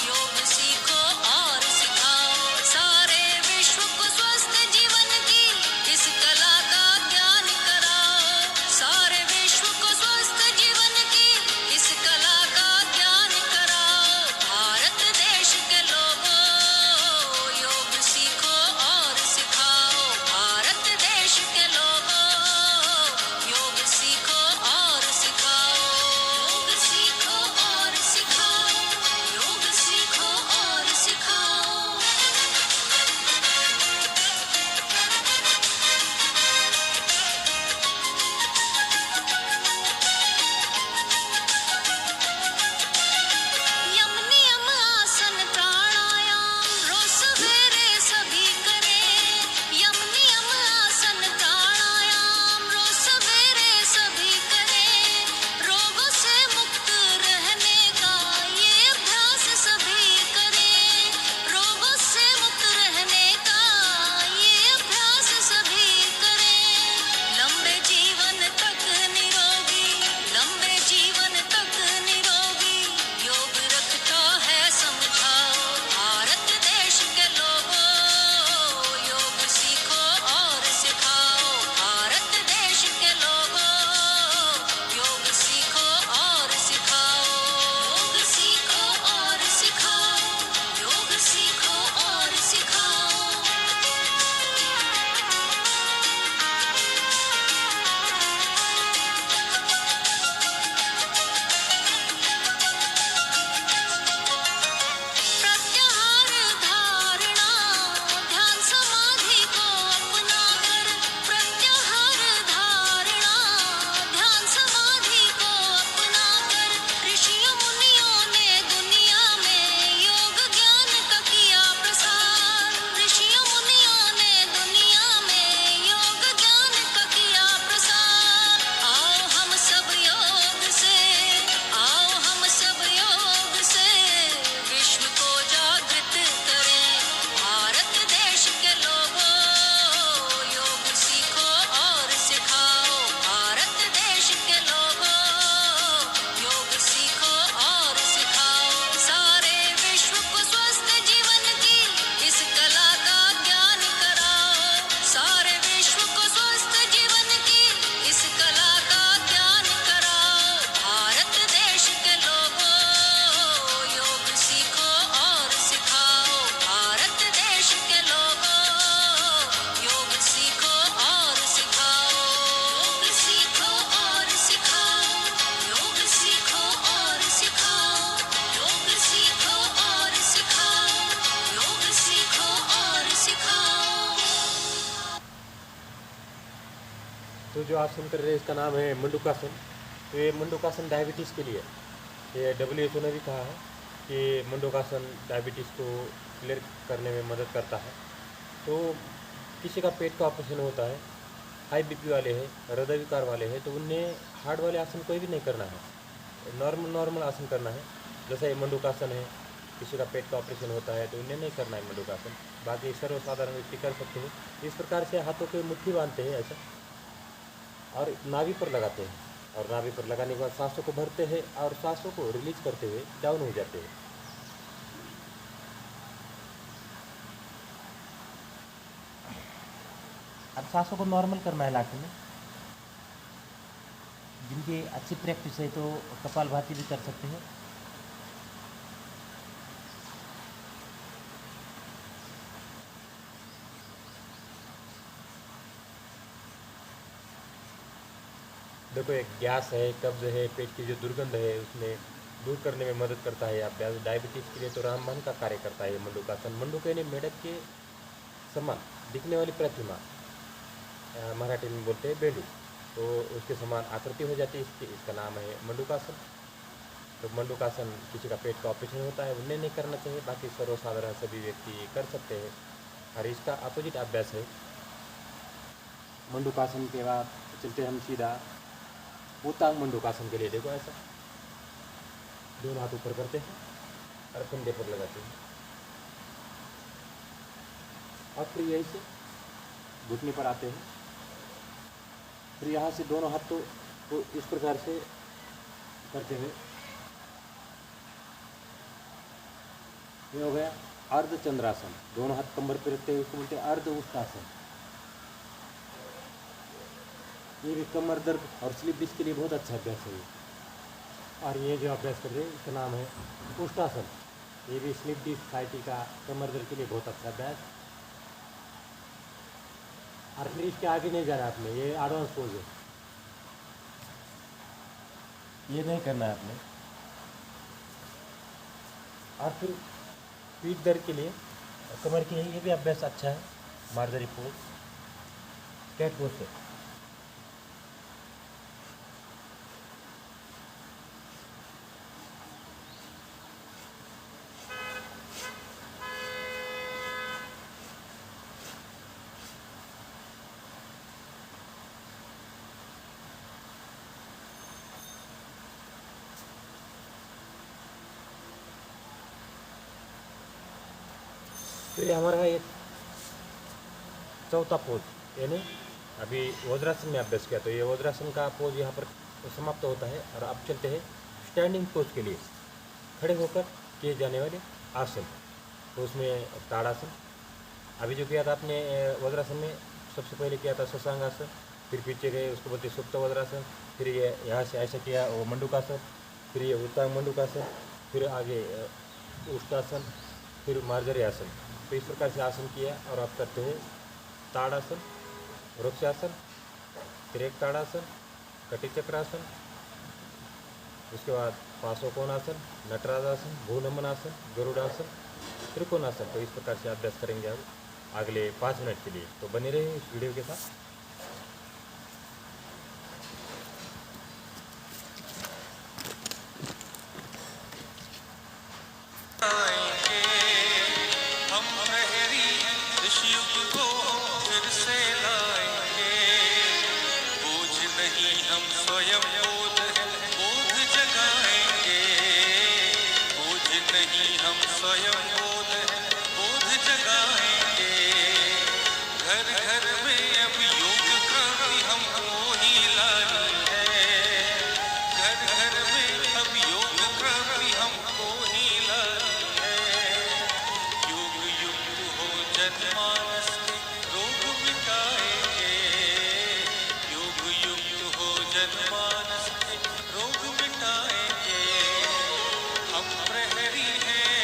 योग सीखो और सिखाओ। सारे विश्व को स्वस्थ जीवन की इस कला का ज्ञान कराओ। सारे विश्व को स्वस्थ जीवन की इस कला का ज्ञान कराओ। भारत देश के लोगों तो जो आसन कर रहे हैं इसका नाम है मंडूकासन। तो ये मंडूकासन डायबिटीज़ के लिए, ये WHO ने भी कहा है कि मंडूकासन डायबिटीज़ को क्लियर करने में मदद करता है। तो किसी का पेट का ऑपरेशन होता है, हाई बीपी वाले हैं, हृदय विकार वाले हैं, तो उन्हें हार्ड वाले आसन कोई भी नहीं करना है, नॉर्मल आसन करना है। जैसे ये मंडूकासन है, किसी का पेट का ऑपरेशन होता है तो उन्हें नहीं करना है मंडूकासन, बाकी सर्वसाधारण व्यक्ति कर सकते हैं। इस प्रकार से हाथों की मुट्ठी बांधते हैं ऐसा और नाभि पर लगाते हैं, और नाभि पर लगाने के बाद सांसों को भरते हैं और सांसों को रिलीज करते हुए डाउन हो जाते हैं। अब सांसों को नॉर्मल करना है लास्ट में। जिनकी अच्छी प्रैक्टिस है तो कपालभाति भी कर सकते हैं। देखो, एक गैस है, कब्ज है, पेट की जो दुर्गंध है उसमें दूर करने में मदद करता है अभ्यास। डायबिटीज़ के लिए तो रामबाण का कार्य करता है मंडूकासन। मंडूक यानी मेढक के समान दिखने वाली प्रतिमा, मराठी में बोलते हैं बेडू, तो उसके समान आकृति हो जाती है इसकी, इसका नाम है मंडूकासन। तो मंडूकासन किसी का पेट का ऑपरेशन होता है उन्हें नहीं करना चाहिए, बाकी सर्वसाधारण सभी व्यक्ति कर सकते हैं। और इसका अपोजिट अभ्यास है मंडूकासन के बाद चलते हम सीधा उत्तांग मंडूकासन के लिए। देखो ऐसा दोनों हाथ ऊपर करते हैं और कंधे पर लगाते हैं, और फिर यहीं से घुटने पर आते हैं। फिर यहाँ से दोनों हाथों को इस प्रकार से करते हुए ये हो गया अर्ध चंद्रासन। दोनों हाथ कमर पर रखते हुए उसको बोलते हैं अर्ध उष्टासन। ये भी कमर दर्द और स्लिप डिस्क के लिए बहुत अच्छा अभ्यास है। और ये जो अभ्यास कर रहे हैं इसका नाम है उष्टासन। ये भी स्लिप डिस्क साइटिका कमर दर्द के लिए बहुत अच्छा अभ्यास। और फिर इसके आगे नहीं जाना आपने, ये एडवांस पोज है, ये नहीं करना है आपने। और फिर पीठ दर्द के लिए, कमर के लिए ये भी अभ्यास अच्छा है, मार्जरी पोज, कैट पोज से। तो ये हमारा एक चौथा पोज, यानी अभी वज्रासन में अभ्यास किया, तो ये वज्रासन का पोज यहाँ पर समाप्त होता है। और अब चलते हैं स्टैंडिंग पोज के लिए, खड़े होकर किए जाने वाले आसन। तो उसमें ताड़ासन, अभी जो किया था आपने वज्रासन में, सबसे पहले किया था शशांक आसन, फिर पीछे गए उसको बोलते सुप्त वज्रासन, फिर ये यहाँ से ऐसा किया वो मंडूकासन, फिर ये उत्तांग मंडूकासन, फिर आगे उष्टासन, फिर मार्जरी आसन। तो इस प्रकार से आसन किया। और आप करते हैं ताड़ासन, वृक्षासन, फिर एक ताड़ासन, कटिचक्रासन, उसके बाद पार्श्वकोणासन, नटराजासन, भूनमनासन, गरुड़ासन, त्रिकोणासन। तो इस प्रकार से अभ्यास करेंगे हम अगले 5 मिनट के लिए। तो बने रहे इस वीडियो के साथ। आएंगे हम प्रहरी इस युग को फिर से लाएंगे। बोझ नहीं हम स्वयं बोध है, बोध जगाएंगे। बोझ नहीं हम स्वयं बोध है, बोध जगाएंगे। घर घर में अब योग क्रांति हमको ही लानी है। घर घर में अब योग क्रांति हमको ही लानी है। योग युक्त हो जनमानस के रोग मिटाएंगे। योग युक्त हो जनमानस के रोग मिटाएंगे। हम प्रहरी हैं,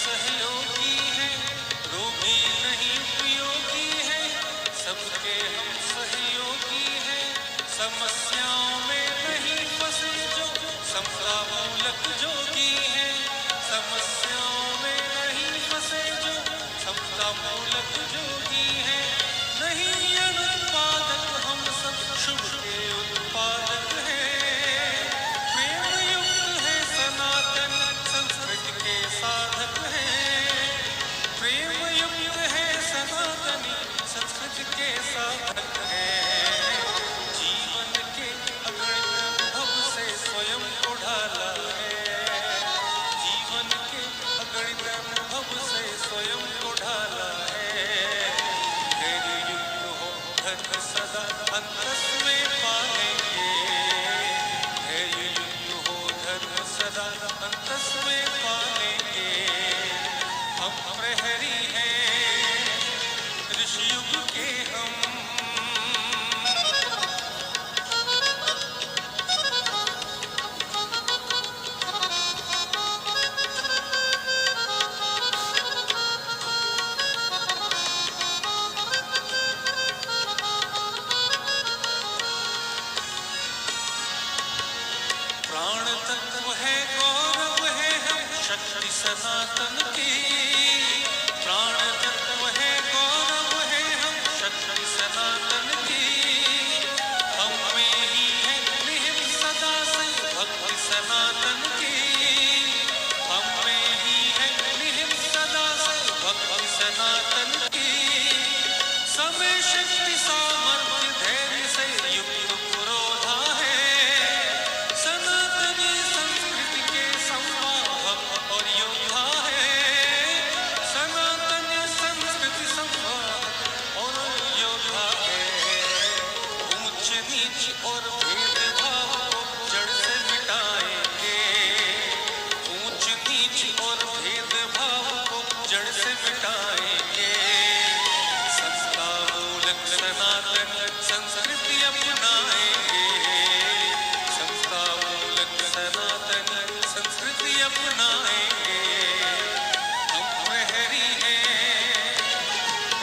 सहयोगी हैं, रोगी नहीं वियोगी हैं, सबके हम सहयोगी हैं, समस्याओं में नहीं फंसे जो समता मूलक जोगी हैं, समस्याओं में नहीं फंसे जो समता मूलक जोगी हैं, नहीं अनुत्पादक हम सब शुभ के उत्पादक हैं, प्रेम युक्त है सनातन संस्कृति के साधक हैं, प्रेम युक्त है सनातनी संस्कृति के साधक हैं, जीवन के अगणित अनुभव से स्वयं को ढाला है, जीवन के अगणित अनुभव से स्वयं को ढाला है, धैर्य युक्त हो धर्म सदा अंतस में पालेंगे, धैर्य युक्त हो धर्म सदा अंतस में पालेंगे, हम प्रहरी हैं ऋषि युग के हम। प्राण तत्व है गौरव है हम शक्ति सनातन की, प्राण तत्व है गौरव है हम शक्ति सनातन की, हम में ही है निहित सदा से भक्ति सनातन की, हम में ही है निहित सदा से भक्ति सनातन की, समय शक्ति सामर्थ्य धैर्य से युक्त पुरोधा है, सनातनी संस्कृति के संवाहक और योद्धा है, सनातनी संस्कृति संवाहक और योद्धा है, ऊंच नीच और भेदभाव को जड़ से मिटाएंगे, ऊंच नीच और भेदभाव को जड़ से मिटाएंगे, संस्था मूलक सनातन संस्कृति अपनाएंगे, संस्था मूलक सनातन संस्कृति अपनाएंगे, हम प्रहरी हैं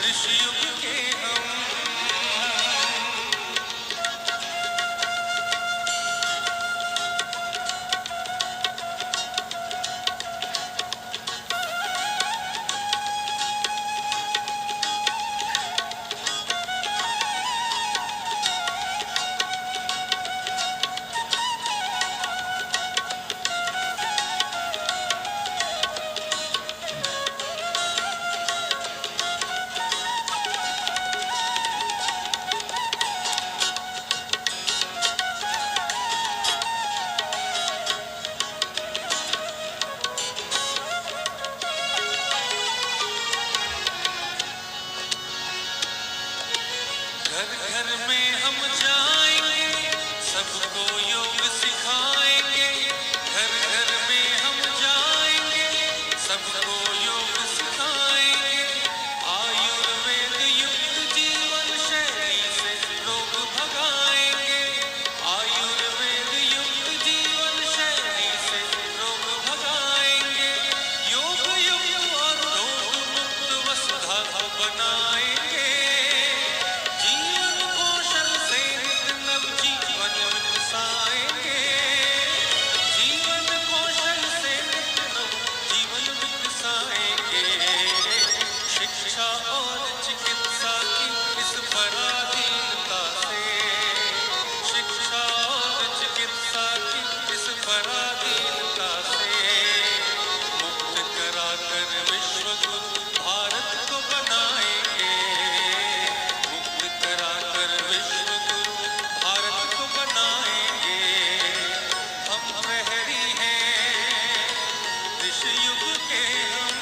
ऋषि युग के हम। घर घर में हम जाएंगे, सबको योग सिखाएंगे, घर घर में हम जाएंगे, सबको योग सिखाएंगे, आयुर्वेद युक्त जीवन शैली से रोग भगाएंगे, आयुर्वेद युक्त जीवन शैली से रोग भगाएंगे, योग युक्त और रोग मुक्त वसुधा को बनाएंगे, जीवन कौशल से नित नव जीवन विकसाएंगे, जीवन कौशल से नित नव जीवन विकसाएंगे, शिक्षा और चिकित्सा की इस पराधीनता से, शिक्षा और चिकित्सा की इस पराधीनता से मुक्त कराकर विश्व गुरु भारत को बनाएंगे, मुक्त कराकर विश्व गुरु भारत को बनाएंगे, हम प्रहरी हैं ऋषि युग के हम।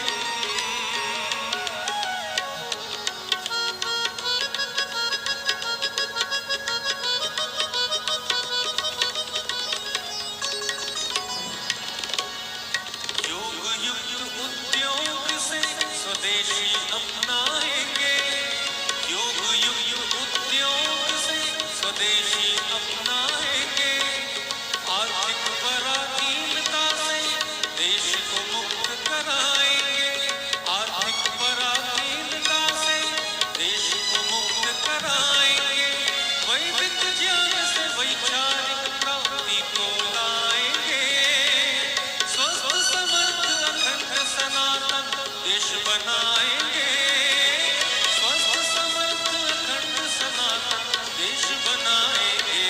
योग युक्त उद्योग से स्वदेशी अपनाएंगे, योग युक्त उद्योग से स्वदेशी अपनाएंगे, आर्थिक पराधीनता से देश को मुक्त कराएंगे, बनाएंगे, स्वस्थ समर्थ अखंड सनातन देश बनाएंगे।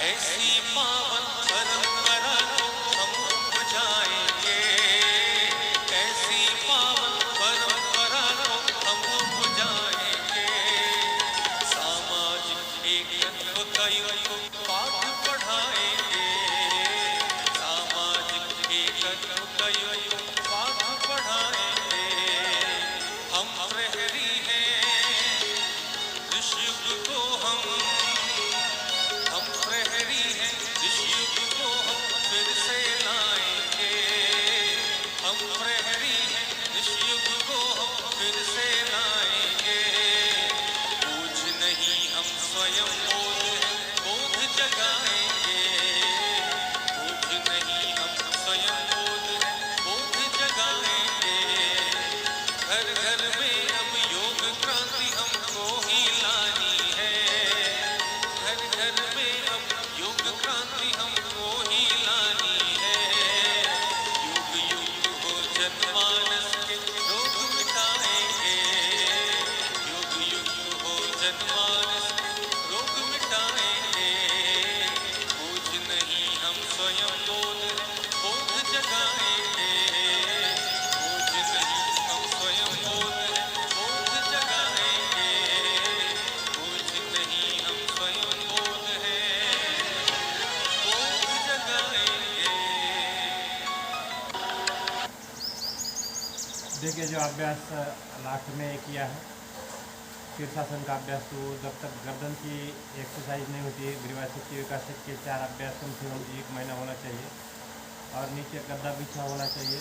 ऐसी पावन परंपरा को हम बुझाएंगे, ऐसी पावन परंपरा को हम बुझाएंगे। सामाजिक एकत्व का युग पाठ पढ़ाएंगे, सामाजिक एकत्व का युग पाठ पढ़ाएंगे। हम प्रहरी हैं इस युग को हम प्रहरी हैं इस युग को हम फिर से लाएंगे। हम प्रहरी हैं इस युग को हम फिर से लाएंगे। बोझ नहीं हम स्वयं बोध है, बोध जगाएंगे। बोझ नहीं हम स्वयं बोध है, बोध जगाएंगे। घर घर में अब योग क्रांति हमको ही लानी है, घर घर में अब योग क्रांति हमको ही लानी है। युग युग हो जनमानस के रोग मिटाएंगे, युग युग हो जनमानस के रोग मिटाएंगे। बोझ नहीं हम स्वयं बोध है, बोध जगाएंगे। बोझ नहीं हम स्वयं बोध है, बोध जगाएंगे। बोझ नहीं हम स्वयं बोध है, बोध जगाएंगे। देखिए, जो अभ्यास लास्ट में किया है शीर्षासन का अभ्यास, तो जब तक गर्दन की एक्सरसाइज नहीं होती है, ग्रीवा शक्ति विकास के 4 अभ्यास कम से कम 1 महीना होना चाहिए और नीचे गद्दा बिछा होना चाहिए।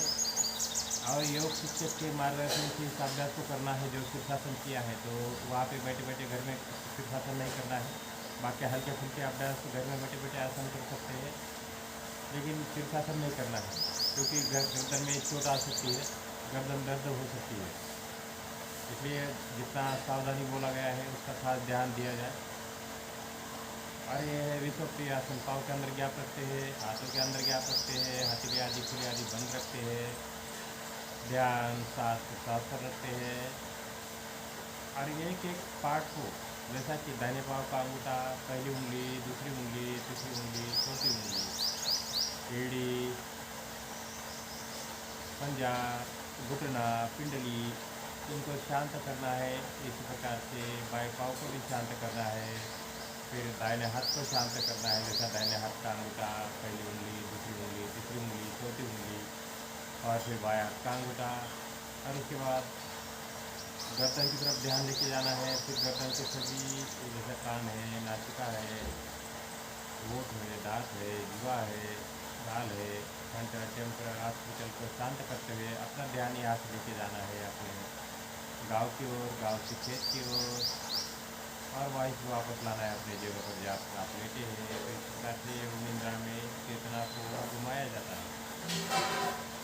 और योग शिक्षक के मार्गदर्शन से इस अभ्यास को करना है। जो शीर्षासन किया है तो वहाँ पे बैठे बैठे घर में शीर्षासन नहीं करना है, बाकी हल्के फुल्के अभ्यास घर में बैठे बैठे आसन कर सकते हैं, लेकिन शीर्षासन नहीं करना है क्योंकि गर्दन में चोट आ सकती है, गर्दन दर्द हो सकती है। इसलिए जितना सावधानी बोला गया है उसका खास ध्यान दिया जाए। और ये है विश्वप्रिय आसन। पाँव के अंदर गैप रखते हैं, हाथों के अंदर गैप रखते हैं, हथेली आदि खुले आदि बंद रखते हैं, ध्यान सांस को साफ कर रखते हैं। और एक एक पार्ट को, जैसा कि दाहिने पाँव का अंगूठा, पहली उंगली, दूसरी उंगली, तीसरी उंगली, चौथी उंगली, एड़ी, पंजा, घुटना, पिंडली, इनको शांत करना है। इसी प्रकार से बाएं पाँव को भी शांत करना है। फिर दाहिने हाथ को शांत करना है, जैसा दाहिने हाथ का अंगूठा, पहली उंगली, दूसरी उंगली, तीसरी उंगली, चौथी उंगली, और फिर बाएं हाथ का अंगूठा। और उसके बाद गर्दन की तरफ ध्यान लेके जाना है। फिर गर्दन के सभी, जैसे कान है, नासिका है, होठ है, दांत है, जीवा है, गाल है, फ्रंट टेम्पर, हॉस्पिटल को शांत करते हुए अपना ध्यान यहाँ से लेके जाना है अपने गांव की ओर, गांव से खेत की ओर, और वहीं से वापस लाना है अपने जगह पर जहाँ आप लेटे हैं। तो इस प्रकार से योग निद्रा में चेतना को घुमाया जाता है।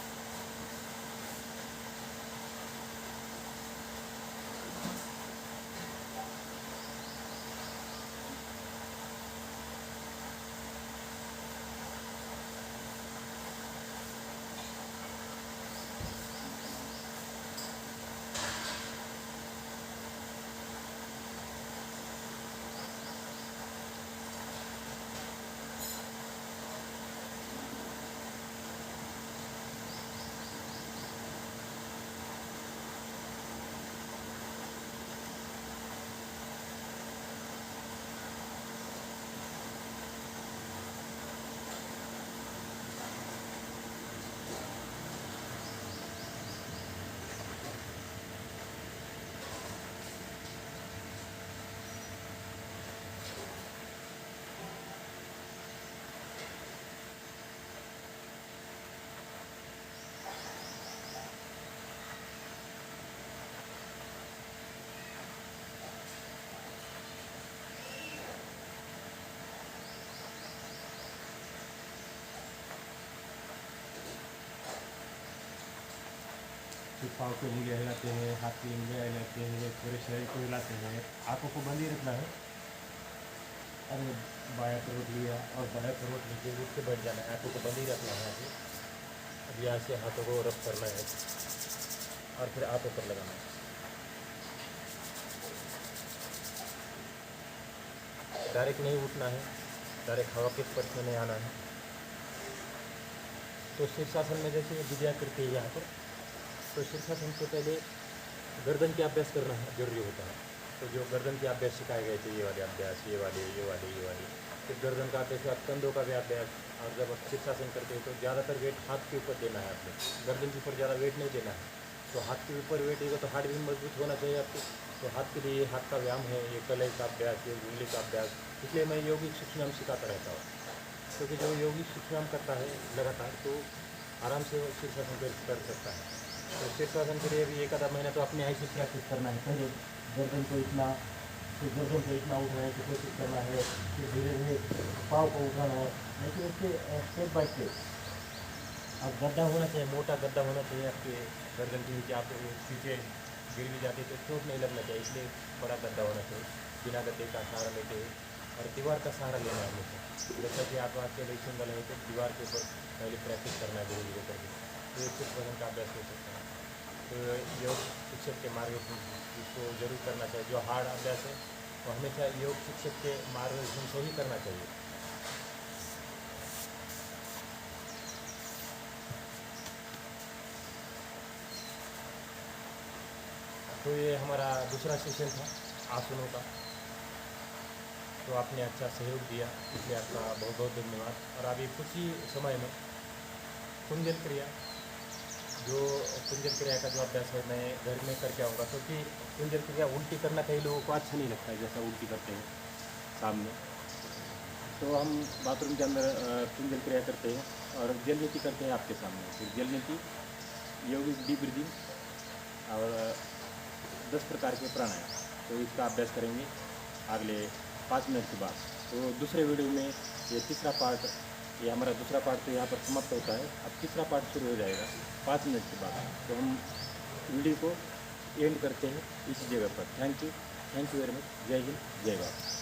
फिर पाँव की उंगलियाँ हिलाते हैं, हाथ की उंगलियाँ हिलाते हैं, पूरे शरीर को हिलाते हैं। आँखों को बंद ही रखना है। अरे बायां करोट लिया और बायां करोट नीचे उठ के बैठ जाना है। आँखों को बंद ही रखना है। अब यहाँ से हाथों को रब करना है और फिर हाथों पर लगाना है। डायरेक्ट नहीं उठना है, डायरेक्ट हवा के स्पर्श में नहीं आना है। तो शीर्षासन में जैसे विद्या करते हैं यहाँ पर, तो शीर्षासन से पहले गर्दन के अभ्यास करना जरूरी होता है। तो जो गर्दन के अभ्यास सिखाए गए थे, ये वाले अभ्यास, ये वाले, फिर गर्दन का अभ्यास हुआ, कंधों का भी अभ्यास। और जब आप शीर्षासन करते हैं तो ज़्यादातर वेट हाथ के ऊपर देना है आपको, गर्दन के ऊपर ज़्यादा वेट नहीं देना है। तो हाथ के ऊपर वेट देगा तो हाथ भी मजबूत होना चाहिए आपको। तो हाथ के लिए ये हाथ का व्यायाम है, ये कलाई का अभ्यास, ये उंगली का अभ्यास। इसलिए मैं यौगिक सूक्ष्म सिखाता रहता हूँ, क्योंकि जो यौगिक सूक्ष्म करता है लगातार तो आराम से शीर्षासन कर सकता है। तो शीर्षासन के लिए भी एक आधा महीना तो अपने ही से प्रैक्टिस करना है। पहले गर्दन को इतना, फिर गर्दन को इतना उठाने की कोशिश करना है, फिर धीरे धीरे पाँव को उठाना है। लेकिन उसके स्टेप बाय स्टेप अब गड्ढा होना चाहिए, मोटा गड्ढा होना चाहिए आपके गर्दन के नीचे। आप पीछे गिर भी जाते तो चोट नहीं लगना चाहिए, इसलिए बड़ा गड्ढा होना चाहिए। बिना गड्ढे का सहारा लेते हुए और दीवार का सहारा लेना है हमेशा। जैसा कि आप अकेले सिंगल है तो दीवार के ऊपर पहले प्रैक्टिस करना है धीरे धीरे करके, तो 1% का अभ्यास हो सकता है। तो योग शिक्षक के मार्गदर्शन इसको जरूर करना चाहिए। जो हार्ड अभ्यास है वो हमेशा योग शिक्षक के मार्गदर्शन से ही करना चाहिए। तो ये हमारा दूसरा सेशन था आसनों का। तो आपने अच्छा सहयोग दिया, इसलिए आपका बहुत बहुत धन्यवाद। और अभी कुछ ही समय में कुंजल क्रिया, जो कुंजल क्रिया का जो अभ्यास है मैं घर में करके आऊँगा, क्योंकि कुंजल क्रिया उल्टी करना कई लोगों को अच्छा नहीं लगता है, जैसा उल्टी करते हैं सामने। तो हम बाथरूम के अंदर कुंजल क्रिया करते हैं और जल नीति करते हैं आपके सामने। फिर जल नीति, यौगिक डीप ब्रीदिंग और 10 प्रकार के प्राणायाम। तो इसका अभ्यास करेंगे अगले 5 मिनट के बाद। तो दूसरे वीडियो में ये तीसरा पार्ट, ये हमारा दूसरा पार्ट तो यहाँ पर समाप्त होता है। अब तीसरा पार्ट शुरू हो जाएगा 5 मिनट के बाद। तो हम वीडियो को एंड करते हैं इसी जगह पर। Thank you very much. जय हिंद, जय भारत।